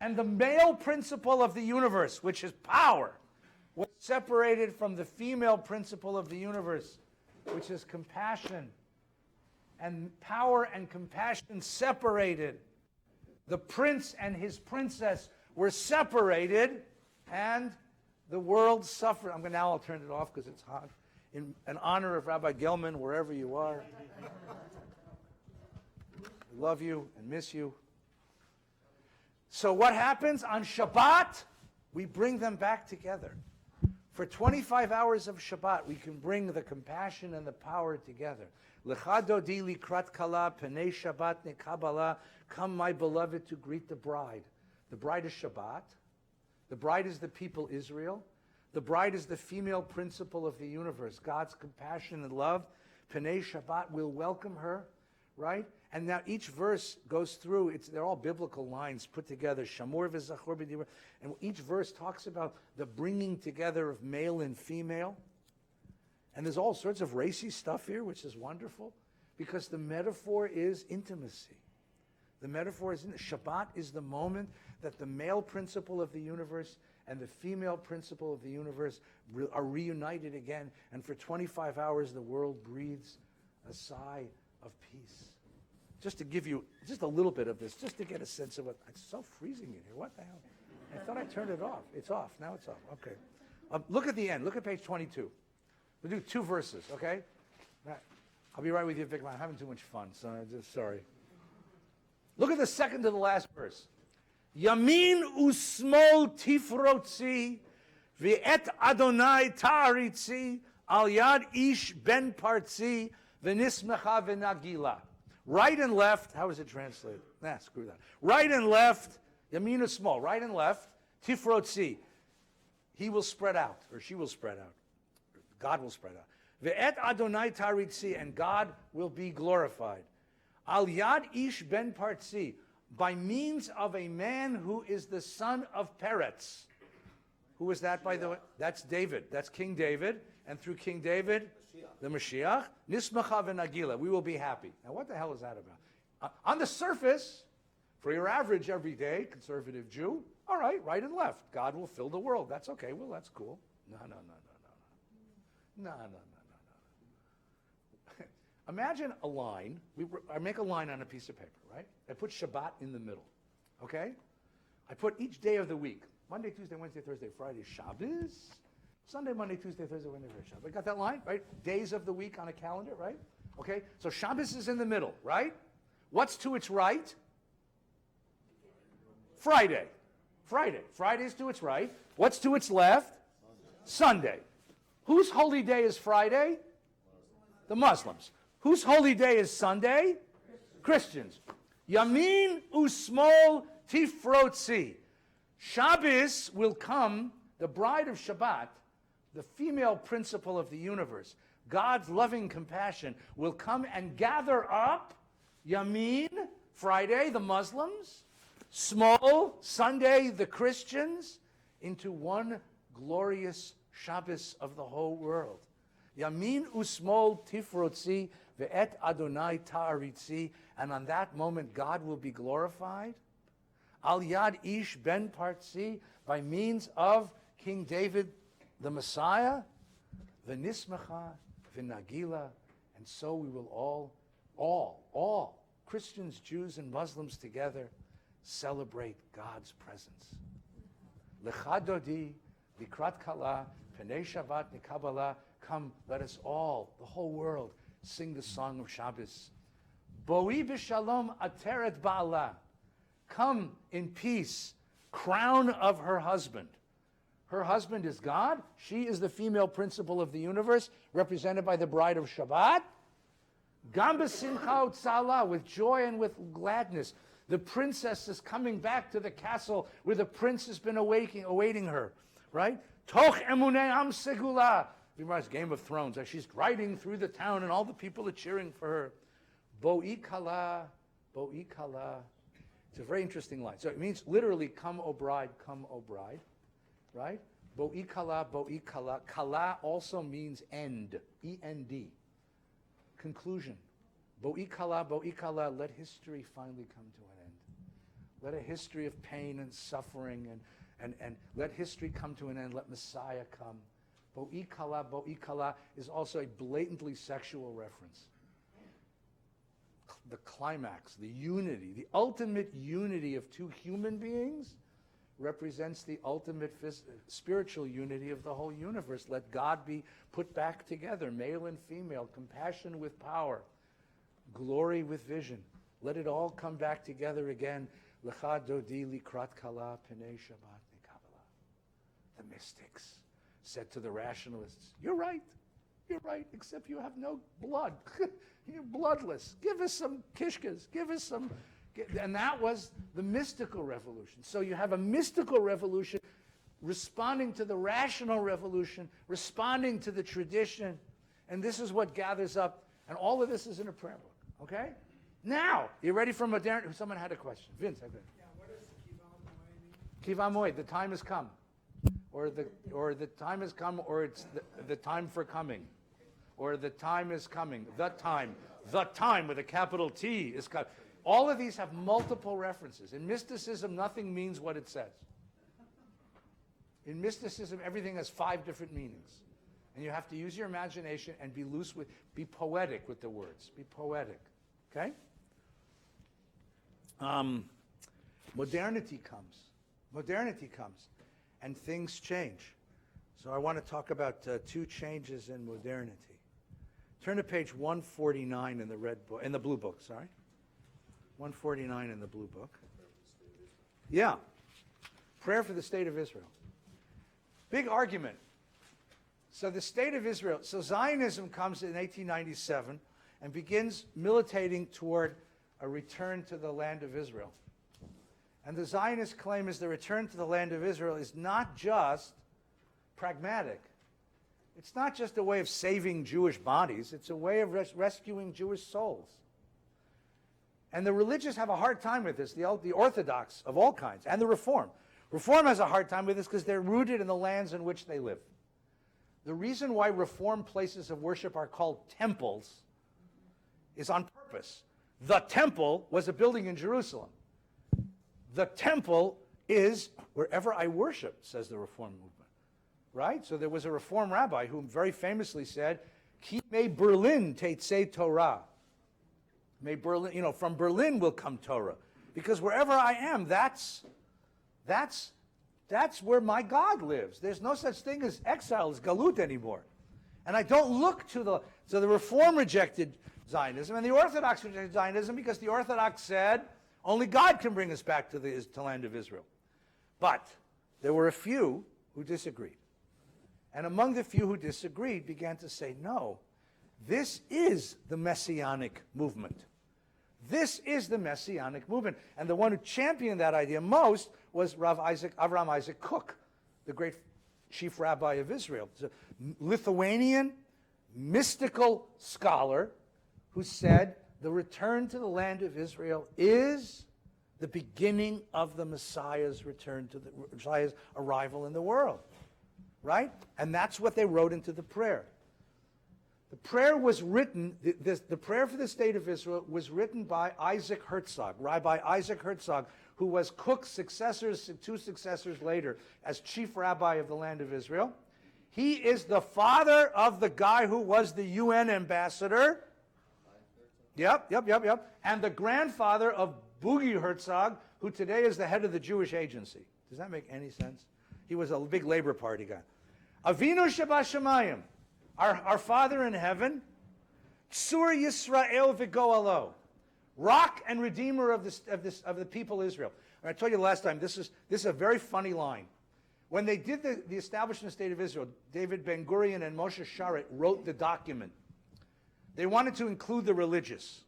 And the male principle of the universe, which is power, was separated from the female principle of the universe, which is compassion. And power and compassion separated. The prince and his princess were separated, and the world suffered. Now I'll turn it off because it's hot. In honor of Rabbi Gelman, wherever you are. We love you and miss you. So what happens on Shabbat? We bring them back together. For 25 hours of Shabbat, we can bring the compassion and the power together. Lecha dodi likrat kala penei Shabbat nekabala. Come, my beloved, to greet the bride. The bride is Shabbat. The bride is the people Israel. The bride is the female principle of the universe. God's compassion and love. Penei Shabbat will welcome her, right? And now each verse goes through, they're all biblical lines put together. Shamor v'zachor b'dibur. And each verse talks about the bringing together of male and female. And there's all sorts of racy stuff here, which is wonderful, because the metaphor is intimacy. The metaphor is, Shabbat is the moment that the male principle of the universe and the female principle of the universe are reunited again. And for 25 hours, the world breathes a sigh of peace. Just to give you just a little bit of this, just to get a sense of what, it's so freezing in here. What the hell? I thought I turned it off. It's off. Now it's off. Okay. Look at the end. Look at page 22. We'll do 2 verses, okay? I'll be right with you, Vic. I'm having too much fun, so I'm just sorry. Look at the second to the last verse. Yamin usmol tifrotzi v'et Adonai ta'aritzi al yad ish ben partzi v'nismecha v'nagila. Right and left, how is it translated? Screw that. Right and left, yamin usmol, right and left, tifrotzi. He will spread out, or she will spread out. God will spread out. Ve'et Adonai taritzi, and God will be glorified. Al yad ish ben partzi, by means of a man who is the son of Peretz. Who is that, by the way? That's David. That's King David. And through King David, the Mashiach, nismacha v'nagila, we will be happy. Now, what the hell is that about? On the surface, for your average everyday conservative Jew, all right, right and left. God will fill the world. That's okay. Well, that's cool. No. Imagine a line. I make a line on a piece of paper, right? I put Shabbat in the middle, okay? I put each day of the week. Monday, Tuesday, Wednesday, Thursday, Friday, Shabbos. Sunday, Monday, Tuesday, Thursday, Wednesday, Thursday, Shabbos. Got that line, right? Days of the week on a calendar, right? Okay, so Shabbos is in the middle, right? What's to its right? Friday. Friday's to its right. What's to its left? Sunday. Whose holy day is Friday? The Muslims. Whose holy day is Sunday? Christians. Yamin usmol tifrotzi. Shabbos will come, the bride of Shabbat, the female principle of the universe, God's loving compassion, will come and gather up Yamin, Friday, the Muslims, Small, Sunday, the Christians, into one glorious Shabbos of the whole world. Yamin usmol tifrotzi ve'et Adonai ta'aritzi, and on that moment God will be glorified. Al yad ish ben partzi, by means of King David, the Messiah, v'nismecha v'nagila, and so we will all, Christians, Jews, and Muslims together, celebrate God's presence. Lecha dodi, likrat kala, penei Shabbat nekabala. Come, let us all, the whole world, sing the song of Shabbos. Boi b'shalom ateret ba'ala. Come in peace, crown of her husband. Her husband is God. She is the female principle of the universe, represented by the bride of Shabbat. Gam b'simcha u'tzala, with joy and with gladness. The princess is coming back to the castle where the prince has been awaiting her, right? Toch emunei am segula. Reminds Game of Thrones. Like she's riding through the town and all the people are cheering for her. Bo'i kala, bo'i kala. It's a very interesting line. So it means literally, come, O bride, right? Bo'i kala, bo'i kala. Kala also means end, E-N-D. Conclusion. Bo'i kala, let history finally come to an end. Let a history of pain and suffering and let history come to an end. Let Messiah come. Bo'i kala is also a blatantly sexual reference. The climax, the unity, the ultimate unity of two human beings represents the ultimate spiritual unity of the whole universe. Let God be put back together, male and female, compassion with power, glory with vision. Let it all come back together again. Lecha dodi likrat kala penei Shabbat nekabala. The mystics said to the rationalists, you're right, except you have no blood. You're bloodless. Give us some kishkas, give us some... And that was the mystical revolution. So you have a mystical revolution responding to the rational revolution, responding to the tradition, and this is what gathers up, and all of this is in a prayer book, okay? Now, you ready for modernity? Someone had a question. Vince, I bet. Yeah, what does Kivan Kiva Moed mean? Moed, the time has come. Or the time has come, or it's the time for coming. Or the time is coming. The time with a capital T is coming. All of these have multiple references. In mysticism, nothing means what it says. In mysticism, everything has 5 different meanings. And you have to use your imagination and be poetic with the words. Be poetic. Okay? Modernity comes. And things change. So I want to talk about 2 changes in modernity. Turn to page 149 in the blue book, sorry. 149 in the blue book. Yeah. Prayer for the state of Israel. Big argument. So the state of Israel, so Zionism comes in 1897 and begins militating toward a return to the land of Israel. And the Zionist claim is the return to the land of Israel is not just pragmatic. It's not just a way of saving Jewish bodies. It's a way of rescuing Jewish souls. And the religious have a hard time with this, the Orthodox of all kinds, and the Reform. Reform has a hard time with this because they're rooted in the lands in which they live. The reason why Reform places of worship are called temples is on purpose. The temple was a building in Jerusalem. The temple is wherever I worship, says the Reform movement. Right? So there was a Reform rabbi who very famously said, Ki me Berlin tetzei Torah. May Berlin, from Berlin will come Torah. Because wherever I am, that's where my God lives. There's no such thing as exile, as galut anymore. And I don't look to so the Reform rejected Zionism, and the Orthodox rejected Zionism because the Orthodox said, only God can bring us back to the land of Israel. But there were a few who disagreed. And among the few who disagreed began to say, no, this is the Messianic movement. This is the Messianic movement. And the one who championed that idea most was Avraham Isaac Kook, the great chief rabbi of Israel. He's a Lithuanian mystical scholar who said the return to the land of Israel is the beginning of the Messiah's return to the Messiah's arrival in the world. Right? And that's what they wrote into the prayer. The prayer was written, the prayer for the state of Israel was written by Isaac Herzog, Rabbi Isaac Herzog, who was Cook's 2 successors later as chief rabbi of the land of Israel. He is the father of the guy who was the UN ambassador. Yep. And the grandfather of Boogie Herzog, who today is the head of the Jewish Agency. Does that make any sense? He was a big Labor Party guy. Avinu Shabashamayim, our Father in heaven, Tzur Yisrael v'Goalo, rock and redeemer of the people Israel. And I told you last time, this is a very funny line. When they did the establishment of the state of Israel, David Ben-Gurion and Moshe Sharet wrote the document. They wanted to include the religious.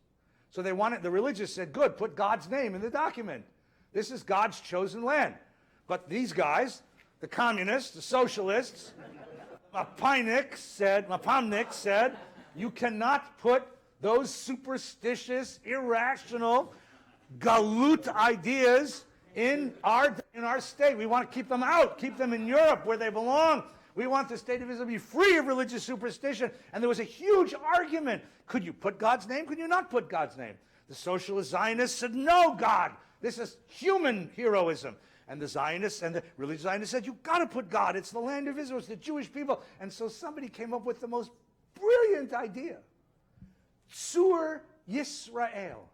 So the religious said, good, put God's name in the document. This is God's chosen land. But these guys, the communists, the socialists, Mapamniks said, you cannot put those superstitious, irrational, galut ideas in our state. We want to keep them out, keep them in Europe where they belong. We want the state of Israel to be free of religious superstition. And there was a huge argument. Could you put God's name? Could you not put God's name? The socialist Zionists said, no, God. This is human heroism. And the Zionists and the religious Zionists said, you've got to put God. It's the land of Israel. It's the Jewish people. And so somebody came up with the most brilliant idea. Tzur Yisrael.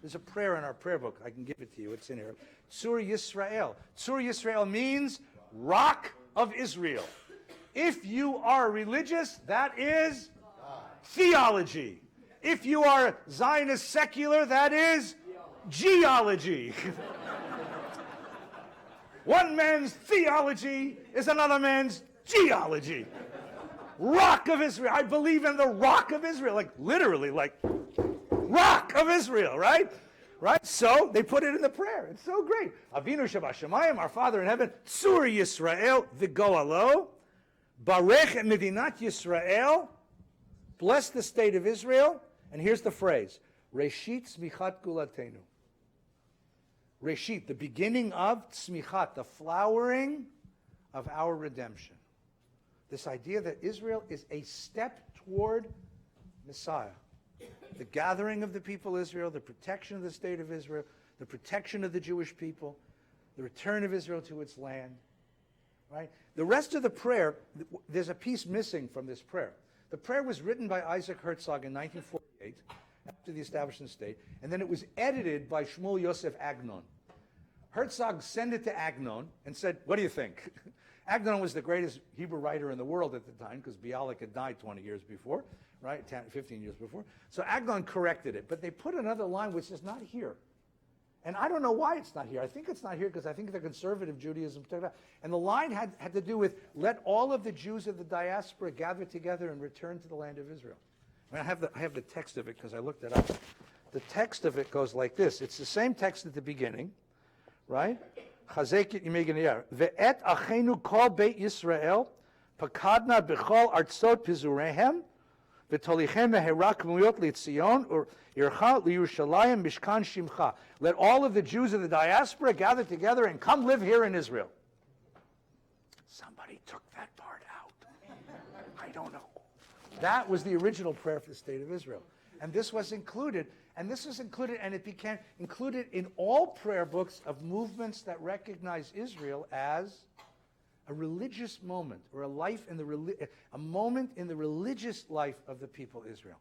There's a prayer in our prayer book. I can give it to you. It's in here. Tzur Yisrael. Tzur Yisrael means rock of Israel. If you are religious, that is theology. If you are Zionist secular, that is geology. One man's theology is another man's geology. Rock of Israel. I believe in the rock of Israel. Like literally, like rock of Israel, right? Right? So they put it in the prayer. It's so great. Avinu Shabashamayim, our Father in heaven, Tzur Yisrael, v'goalo, Barech et Medinat Yisrael, bless the state of Israel. And here's the phrase, Reshit Tzmichat Gulatenu. Reshit, the beginning of Tzmichat, the flowering of our redemption. This idea that Israel is a step toward Messiah. The gathering of the people of Israel, the protection of the state of Israel, the protection of the Jewish people, the return of Israel to its land. Right? The rest of the prayer, there's a piece missing from this prayer. The prayer was written by Isaac Herzog in 1948, after the establishment state, and then it was edited by Shmuel Yosef Agnon. Herzog sent it to Agnon and said, what do you think? Agnon was the greatest Hebrew writer in the world at the time, because Bialik had died 20 years before, right, 15 years before. So Agnon corrected it, but they put another line which is not here. And I don't know why it's not here. I think it's not here because I think the conservative Judaism took it out. And the line had to do with, let all of the Jews of the diaspora gather together and return to the land of Israel. I mean, I have the text of it because I looked it up. The text of it goes like this. It's the same text at the beginning, right? Chazek Yimei Ve'et achenu kol beit Yisrael pakadna b'chol artzot pizurehem v'tolichem meherak muyot li'tzion ircha liYerushalayim mishkan shimcha. Let all of the Jews of the diaspora gather together and come live here in Israel. Somebody took that part out. I don't know. That was the original prayer for the state of Israel. And this was included, and it became included in all prayer books of movements that recognize Israel as a religious moment, or a moment in the religious life of the people of Israel.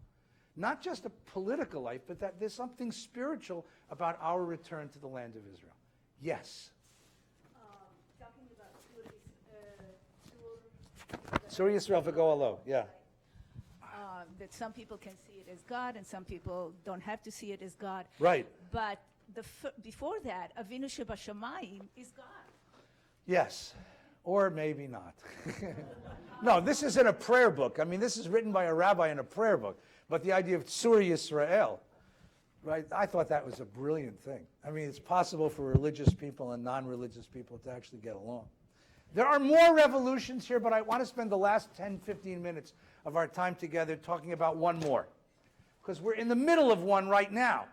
Not just a political life, but that there's something spiritual about our return to the land of Israel. Yes? Talking about Tzur Yisrael v'goalo, yeah. that some people can see it as God and some people don't have to see it as God. Right. But before that, Avinu Shebashamayim is God. Yes, or maybe not. No, this isn't a prayer book. I mean, this is written by a rabbi in a prayer book. But the idea of Tzur Yisrael, right, I thought that was a brilliant thing. I mean, it's possible for religious people and non-religious people to actually get along. There are more revolutions here, but I want to spend the last 10, 15 minutes of our time together talking about one more. Because we're in the middle of one right now.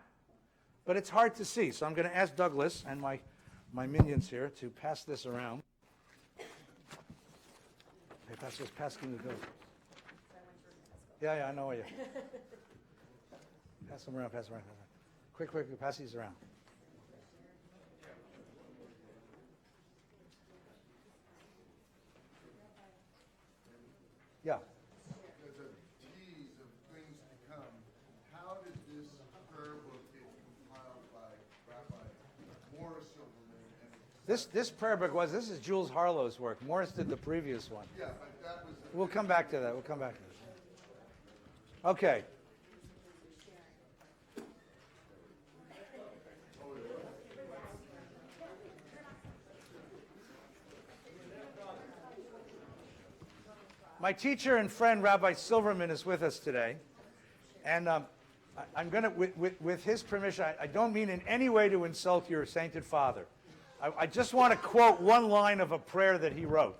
But it's hard to see. So I'm going to ask Douglas and my minions here to pass this around. Hey, pass me the bill. Yeah, I know you. Pass them around. Quick, pass these around. Yeah. As a tease of things to come, how did this prayer book get compiled by Rabbi Morris Silverman? And This prayer book this is Jules Harlow's work. Morris did the previous one. yeah, but that was We'll come back to that. Okay. My teacher and friend, Rabbi Silverman, is with us today. And I'm going to, with his permission, I don't mean in any way to insult your sainted father. I just want to quote one line of a prayer that he wrote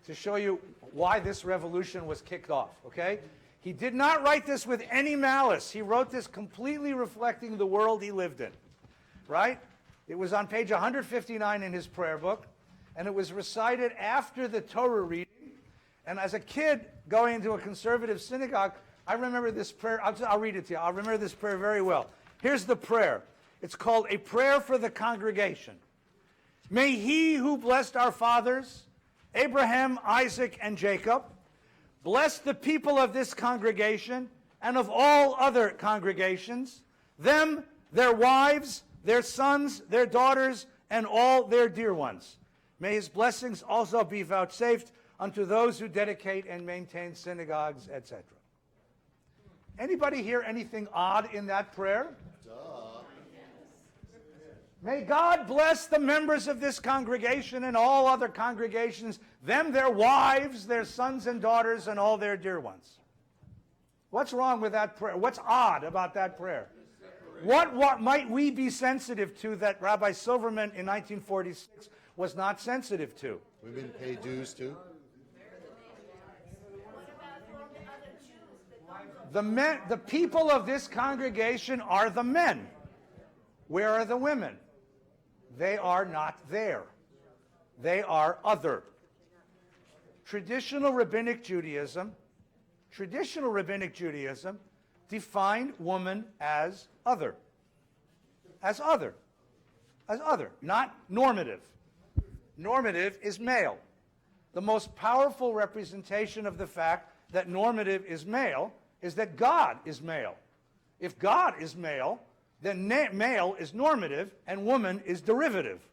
to show you why this revolution was kicked off, okay? He did not write this with any malice. He wrote this completely reflecting the world he lived in, right? It was on page 159 in his prayer book, and it was recited after the Torah reading. And as a kid going into a conservative synagogue, I remember this prayer. I'll read it to you. I remember this prayer very well. Here's the prayer. It's called A Prayer for the Congregation. May he who blessed our fathers, Abraham, Isaac, and Jacob, bless the people of this congregation and of all other congregations, them, their wives, their sons, their daughters, and all their dear ones. May his blessings also be vouchsafed unto those who dedicate and maintain synagogues, etc. Anybody hear anything odd in that prayer? May God bless the members of this congregation and all other congregations, them, their wives, their sons and daughters, and all their dear ones. What's wrong with that prayer? What's odd about that prayer? What might we be sensitive to that Rabbi Silverman in 1946 was not sensitive to? Women pay dues too? The people of this congregation are the men. Where are the women? They are not there. They are other. Traditional rabbinic Judaism defined woman as other. As other. As other, not normative. Normative is male. The most powerful representation of the fact that normative is male is that God is male. If God is male, then male is normative and woman is derivative.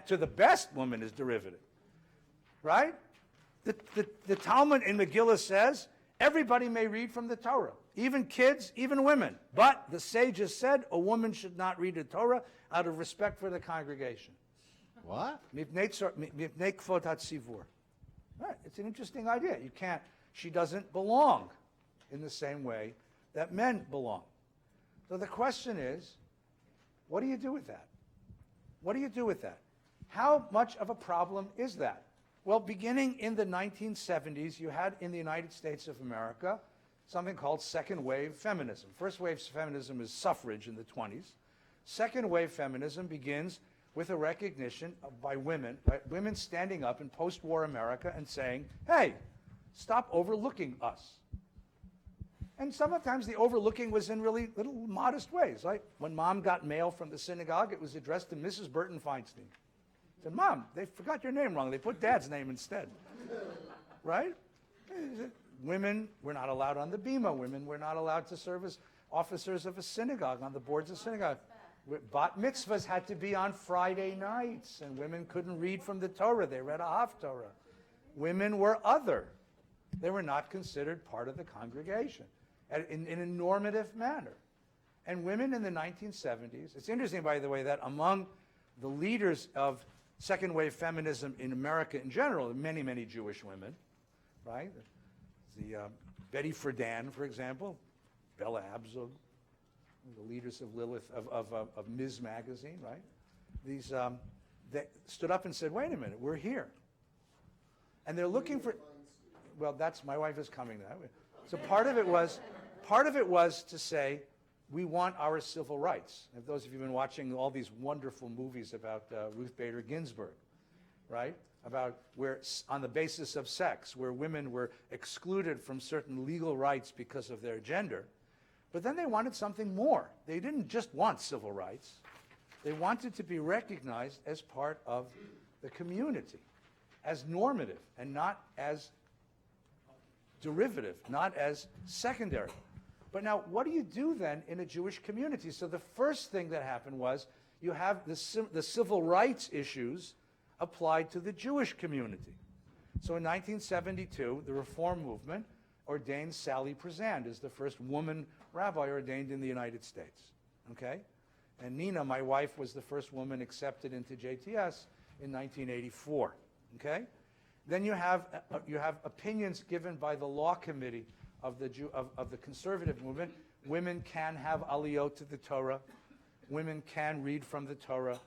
To the best, woman is derivative. Right? The Talmud in Megillah says, everybody may read from the Torah, even kids, even women. But the sages said a woman should not read the Torah out of respect for the congregation. What? Mipnei kfod hatzivur. Right, it's an interesting idea. You can't, she doesn't belong in the same way that men belong. So the question is, what do you do with that? What do you do with that? How much of a problem is that? Well, beginning in the 1970s, you had in the United States of America something called second wave feminism. First wave feminism is suffrage in the 20s. Second wave feminism begins with a recognition by women standing up in post-war America and saying, hey, stop overlooking us. And sometimes the overlooking was in really little modest ways. Like when Mom got mail from the synagogue, it was addressed to Mrs. Burton Feinstein. I said, Mom, they forgot your name wrong. They put Dad's name instead. Right? Women were not allowed on the bima. Women were not allowed to serve as officers of a synagogue, on the boards of synagogue. Bat mitzvahs had to be on Friday nights, and women couldn't read from the Torah. They read a Haftorah. Women were other. They were not considered part of the congregation in a normative manner. And women in the 1970s, it's interesting, by the way, that among the leaders of second wave feminism in America in general, many, many Jewish women, right? Betty Friedan, for example, Bella Abzug, the leaders of Lilith, of Ms. Magazine, right? They stood up and said, wait a minute, we're here. And they're looking for, well, my wife is coming that way. So part of it was to say, we want our civil rights. If those of you have been watching all these wonderful movies about Ruth Bader Ginsburg, right? About where, on the basis of sex, where women were excluded from certain legal rights because of their gender. But then they wanted something more. They didn't just want civil rights. They wanted to be recognized as part of the community, as normative, and not as derivative, not as secondary. But now, what do you do then in a Jewish community? So the first thing that happened was you have the civil rights issues applied to the Jewish community. So in 1972, the Reform movement ordained Sally Prezand as the first woman rabbi ordained in the United States. Okay? And Nina, my wife, was the first woman accepted into JTS in 1984. Okay? Then you have opinions given by the law committee of the conservative movement, women can have aliyot to the Torah, women can read from the Torah,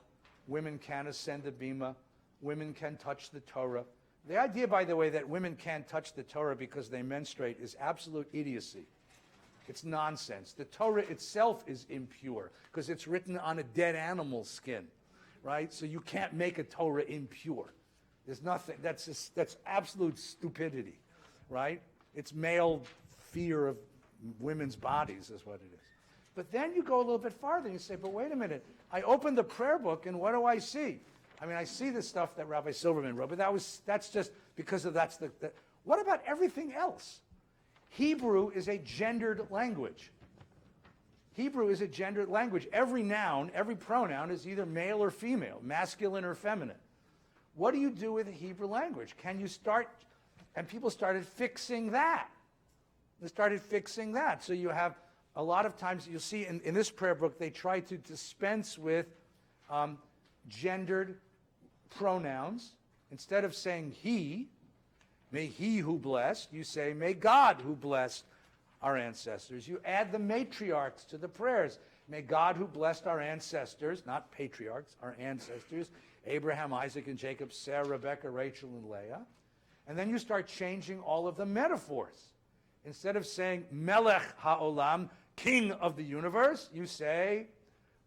women can ascend the bima, women can touch the Torah. The idea, by the way, that women can't touch the Torah because they menstruate is absolute idiocy. It's nonsense. The Torah itself is impure because it's written on a dead animal's skin, right? So you can't make a Torah impure. There's nothing. That's absolute stupidity, right? It's male fear of women's bodies is what it is. But then you go a little bit farther and you say, but wait a minute. I open the prayer book and what do I see? I mean, I see the stuff that Rabbi Silverman wrote, but that's just because of that's the what about everything else? Hebrew is a gendered language. Hebrew is a gendered language. Every noun, every pronoun is either male or female, masculine or feminine. What do you do with the Hebrew language? Can you start, and people started fixing that. They started fixing that. So you have, a lot of times you'll see in this prayer book, they try to dispense with gendered pronouns. Instead of saying he, may he who blessed, you say, may God who blessed our ancestors. You add the matriarchs to the prayers. May God who blessed our ancestors, not patriarchs, our ancestors, Abraham, Isaac, and Jacob, Sarah, Rebecca, Rachel, and Leah. And then you start changing all of the metaphors. Instead of saying Melech HaOlam, king of the universe, you say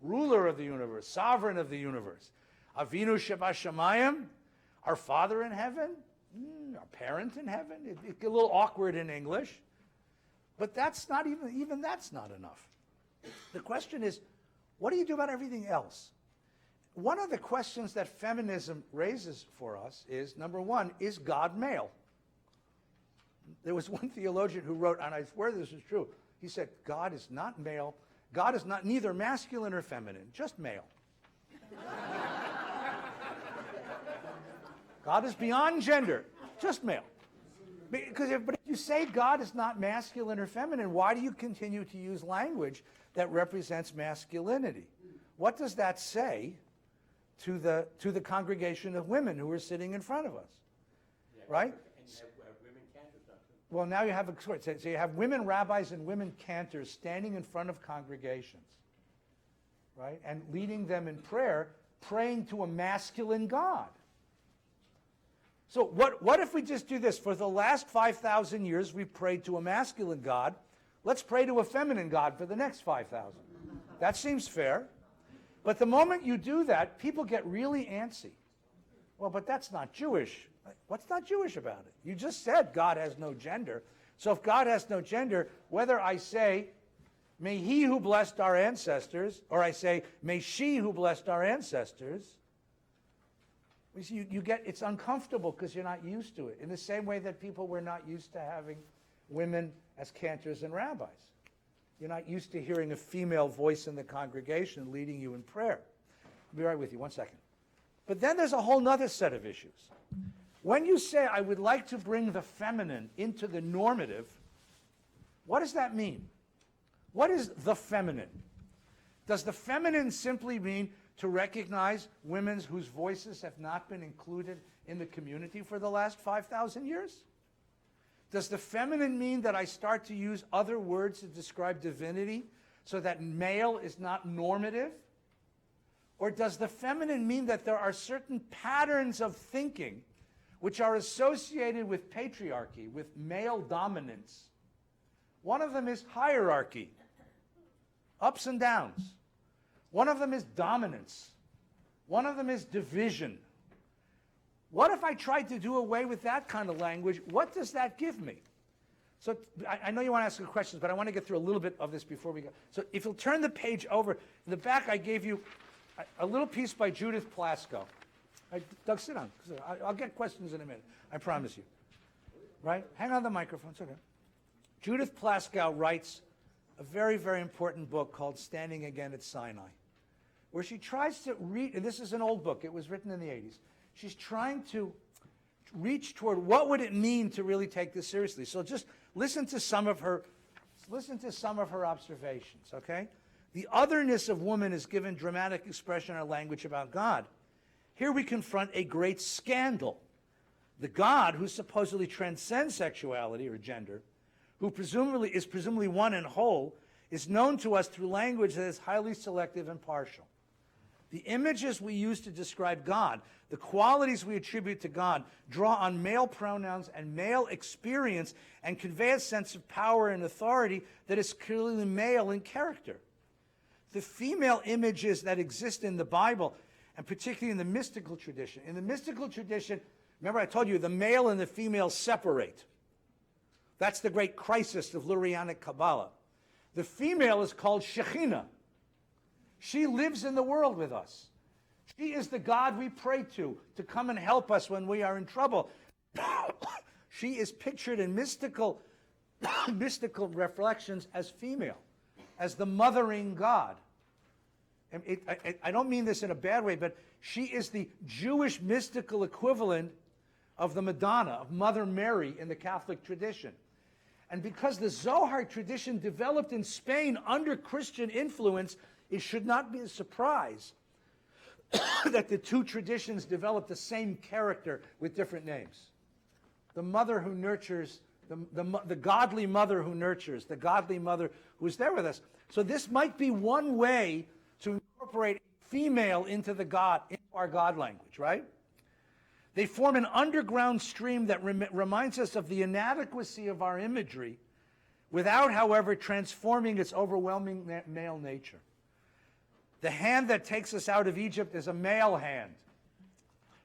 ruler of the universe, sovereign of the universe. Avinu Shebashamayim, our Father in heaven, our parent in heaven. It's a little awkward in English, but that's not even that's not enough. The question is, what do you do about everything else? One of the questions that feminism raises for us is, number one, is God male? There was one theologian who wrote, and I swear this is true, he said, God is not male. God is not neither masculine or feminine, just male. God is beyond gender, just male. But if you say God is not masculine or feminine, why do you continue to use language that represents masculinity? What does that say to the congregation of women who are sitting in front of us? Right? Well, now you have so you have women rabbis and women cantors standing in front of congregations, right, and leading them in prayer, praying to a masculine God. So what if we just do this? For the last 5,000 years, we've prayed to a masculine God. Let's pray to a feminine God for the next 5,000. That seems fair. But the moment you do that, people get really antsy. Well, but that's not Jewish. What's not Jewish about it? You just said God has no gender. So if God has no gender, whether I say, may he who blessed our ancestors, or I say, may she who blessed our ancestors, you get, it's uncomfortable because you're not used to it. In the same way that people were not used to having women as cantors and rabbis. You're not used to hearing a female voice in the congregation leading you in prayer. I'll be right with you, one second. But then there's a whole other set of issues. When you say, I would like to bring the feminine into the normative, what does that mean? What is the feminine? Does the feminine simply mean to recognize women whose voices have not been included in the community for the last 5,000 years? Does the feminine mean that I start to use other words to describe divinity so that male is not normative? Or does the feminine mean that there are certain patterns of thinking which are associated with patriarchy, with male dominance? One of them is hierarchy, ups and downs. One of them is dominance. One of them is division. What if I tried to do away with that kind of language? What does that give me? So I know you want to ask some questions, but I want to get through a little bit of this before we go. So if you'll turn the page over, in the back I gave you a little piece by Judith Plasko. Doug, sit down. I'll get questions in a minute. I promise you. Right? Hang on the microphone. It's okay. Judith Plasko writes a very, very important book called Standing Again at Sinai, where she tries to read, and this is an old book. It was written in the 80s. She's trying to reach toward what would it mean to really take this seriously. So just listen to some of her observations, okay? The otherness of woman is given dramatic expression in our language about God. Here we confront a great scandal. The God who supposedly transcends sexuality or gender who is presumably one and whole, is known to us through language that is highly selective and partial. The images we use to describe God, the qualities we attribute to God, draw on male pronouns and male experience and convey a sense of power and authority that is clearly male in character. The female images that exist in the Bible, and particularly in the mystical tradition. In the mystical tradition, remember I told you, the male and the female separate. That's the great crisis of Lurianic Kabbalah. The female is called Shekhinah. She lives in the world with us. She is the God we pray to come and help us when we are in trouble. She is pictured in mystical reflections as female, as the mothering God. And I don't mean this in a bad way, but she is the Jewish mystical equivalent of the Madonna, of Mother Mary in the Catholic tradition. And because the Zohar tradition developed in Spain under Christian influence, it should not be a surprise that the two traditions developed the same character with different names. The mother who nurtures, the godly mother who nurtures, the godly mother who is there with us. So this might be one way to incorporate female into our God language, right? They form an underground stream that reminds us of the inadequacy of our imagery without, however, transforming its overwhelming male nature. The hand that takes us out of Egypt is a male hand.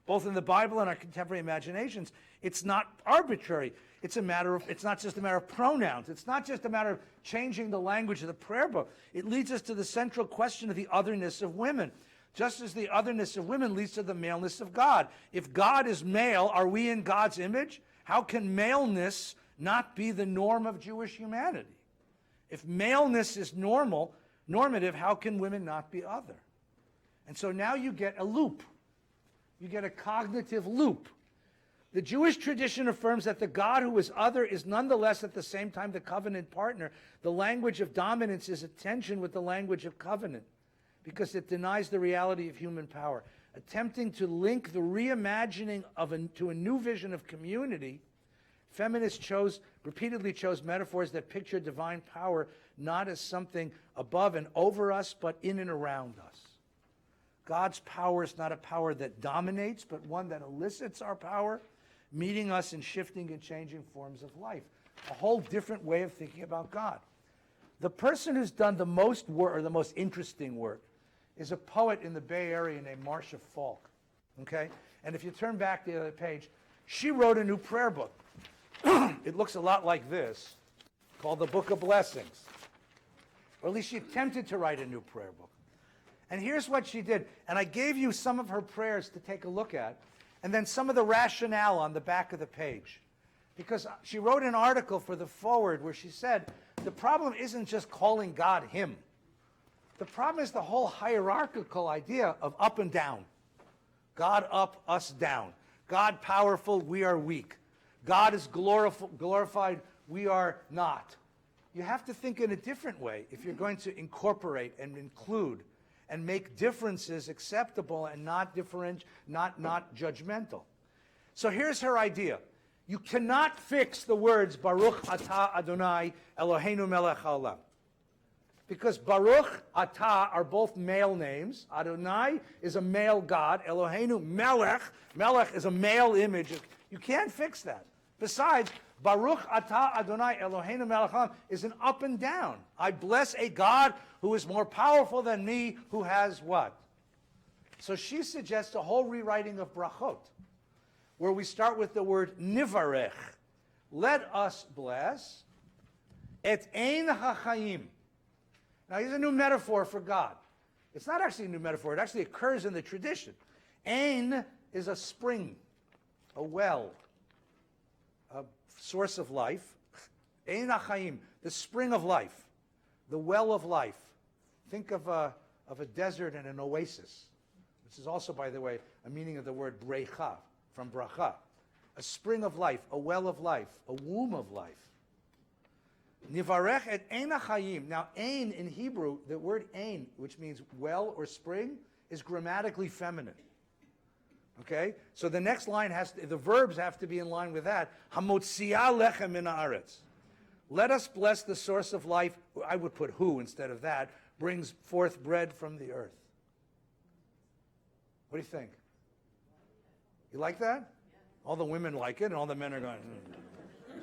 Both in the Bible and our contemporary imaginations, it's not arbitrary. It's not just a matter of pronouns. It's not just a matter of changing the language of the prayer book. It leads us to the central question of the otherness of women. Just as the otherness of women leads to the maleness of God. If God is male, are we in God's image? How can maleness not be the norm of Jewish humanity? If maleness is normative, how can women not be other? And so now you get a loop. You get a cognitive loop. The Jewish tradition affirms that the God who is other is nonetheless at the same time the covenant partner. The language of dominance is at tension with the language of covenant, because it denies the reality of human power. Attempting to link the reimagining to a new vision of community, feminists repeatedly chose metaphors that picture divine power not as something above and over us, but in and around us. God's power is not a power that dominates, but one that elicits our power, meeting us in shifting and changing forms of life. A whole different way of thinking about God. The person who's done the most work, or the most interesting work, is a poet in the Bay Area named Marcia Falk. Okay? And if you turn back the other page, she wrote a new prayer book. It looks a lot like this, called the Book of Blessings. Or at least she attempted to write a new prayer book. And here's what she did. And I gave you some of her prayers to take a look at, and then some of the rationale on the back of the page. Because she wrote an article for the forward where she said, the problem isn't just calling God him. The problem is the whole hierarchical idea of up and down. God up, us down. God powerful, we are weak. God is glorified, we are not. You have to think in a different way if you're going to incorporate and include and make differences acceptable and not judgmental. So here's her idea. You cannot fix the words Baruch Atah Adonai Eloheinu Melech Haolam. Because Baruch, Atah are both male names. Adonai is a male God. Eloheinu, Melech. Melech is a male image. You can't fix that. Besides, Baruch Atah Adonai Eloheinu Melech Haolam is an up and down. I bless a God who is more powerful than me, who has what? So she suggests a whole rewriting of brachot, where we start with the word nivarech. Let us bless. Et ein hachayim. Now, here's a new metaphor for God. It's not actually a new metaphor. It actually occurs in the tradition. Ein is a spring, a well, a source of life. Ein hachayim, the spring of life, the well of life. Think of a desert and an oasis, which is also, by the way, a meaning of the word brecha, from bracha. A spring of life, a well of life, a womb of life. Nivarech et ein hachayim. Now, ein in Hebrew, the word ein, which means well or spring, is grammatically feminine. Okay? So the next line the verbs have to be in line with that. Hamotzia lechem min haaretz. Let us bless the source of life. I would put who instead of that. Brings forth bread from the earth. What do you think? You like that? All the women like it, and all the men are going,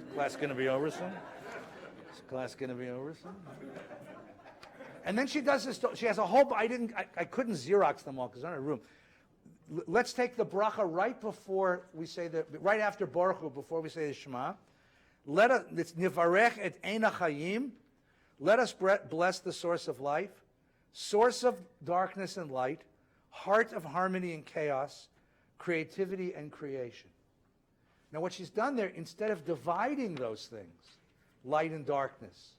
Is class going to be over soon? Is class going to be over soon? And then she does this. She has a whole. I couldn't Xerox them all because they're in a room. Let's take the bracha right before we say right after Baruch Hu, before we say the Shema. It's nivarech et ein hachayim. Let us bless the source of life, source of darkness and light, heart of harmony and chaos, creativity and creation. Now what she's done there, instead of dividing those things, light and darkness,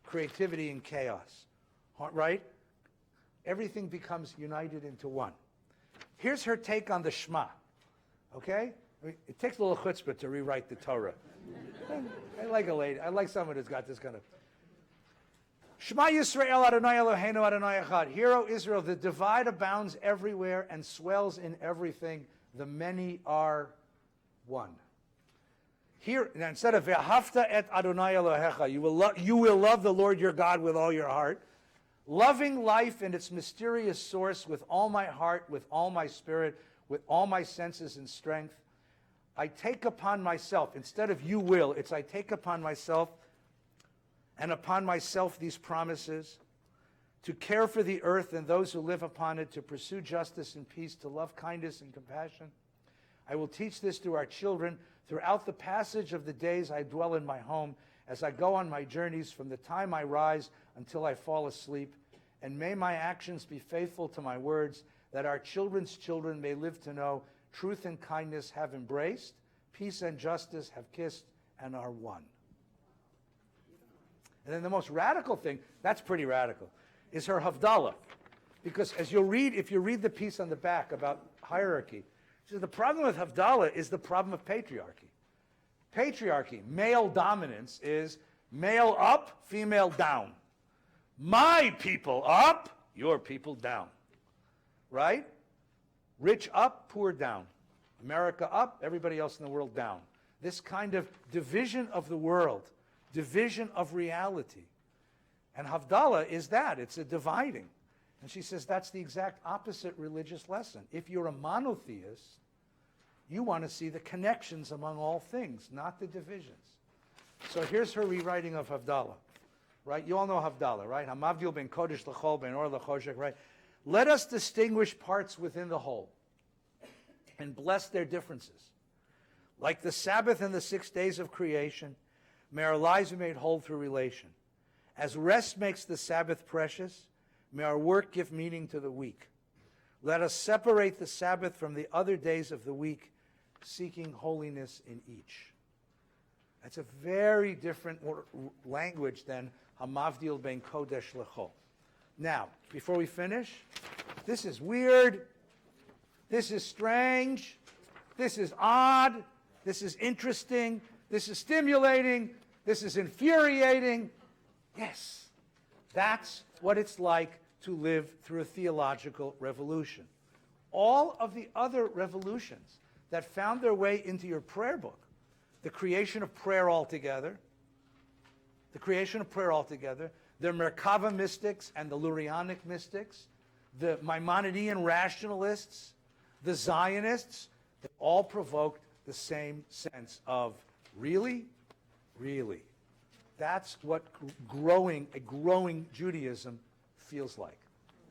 creativity and chaos, right? Everything becomes united into one. Here's her take on the Shema, okay? It takes a little chutzpah to rewrite the Torah. I like a lady. I like someone who's got this kind of... Shema Yisrael Adonai Eloheinu Adonai Echad. Hear, O Israel, the divide abounds everywhere and swells in everything. The many are one. Here, now instead of Ve'ahavta et Adonai Elohecha, you will love the Lord your God with all your heart. Loving life in its mysterious source with all my heart, with all my spirit, with all my senses and strength. I take upon myself, instead of you will, it's I take upon myself and upon myself these promises, to care for the earth and those who live upon it, to pursue justice and peace, to love kindness and compassion. I will teach this to our children throughout the passage of the days I dwell in my home, as I go on my journeys from the time I rise until I fall asleep. And may my actions be faithful to my words, that our children's children may live to know truth and kindness have embraced, peace and justice have kissed, and are one. And then the most radical thing, that's pretty radical, is her Havdalah. Because as you'll read, if you read the piece on the back about hierarchy, she says the problem with Havdalah is the problem of patriarchy. Patriarchy, male dominance, is male up, female down. My people up, your people down. Right? Rich up, poor down. America up, everybody else in the world down. This kind of division of the world, division of reality. And Havdalah is that, it's a dividing. And she says that's the exact opposite religious lesson. If you're a monotheist, you want to see the connections among all things, not the divisions. So here's her rewriting of Havdalah, right? You all know Havdalah, right? Hamavdil ben kodesh l'chol ben or l'choshek, right? Let us distinguish parts within the whole and bless their differences. Like the Sabbath and the 6 days of creation, may our lives be made whole through relation. As rest makes the Sabbath precious, may our work give meaning to the week. Let us separate the Sabbath from the other days of the week, seeking holiness in each. That's a very different language than Hamavdil ben Kodesh Lechol. Now, before we finish, this is weird, this is strange, this is odd, this is interesting, this is stimulating, this is infuriating. Yes, that's what it's like to live through a theological revolution. All of the other revolutions that found their way into your prayer book, the creation of prayer altogether, the Merkava mystics and the Lurianic mystics, the Maimonidean rationalists, the Zionists, they all provoked the same sense of, really? Really? That's what a growing Judaism feels like.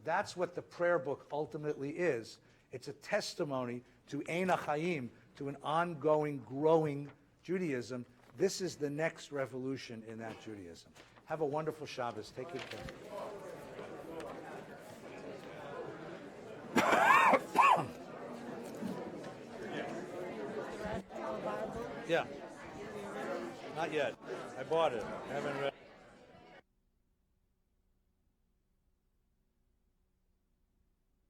That's what the prayer book ultimately is. It's a testimony to Ein HaChaim, to an ongoing, growing Judaism. This is the next revolution in that Judaism. Have a wonderful Shabbos. Take good care. Yeah. Not yet. I bought it. I haven't read it.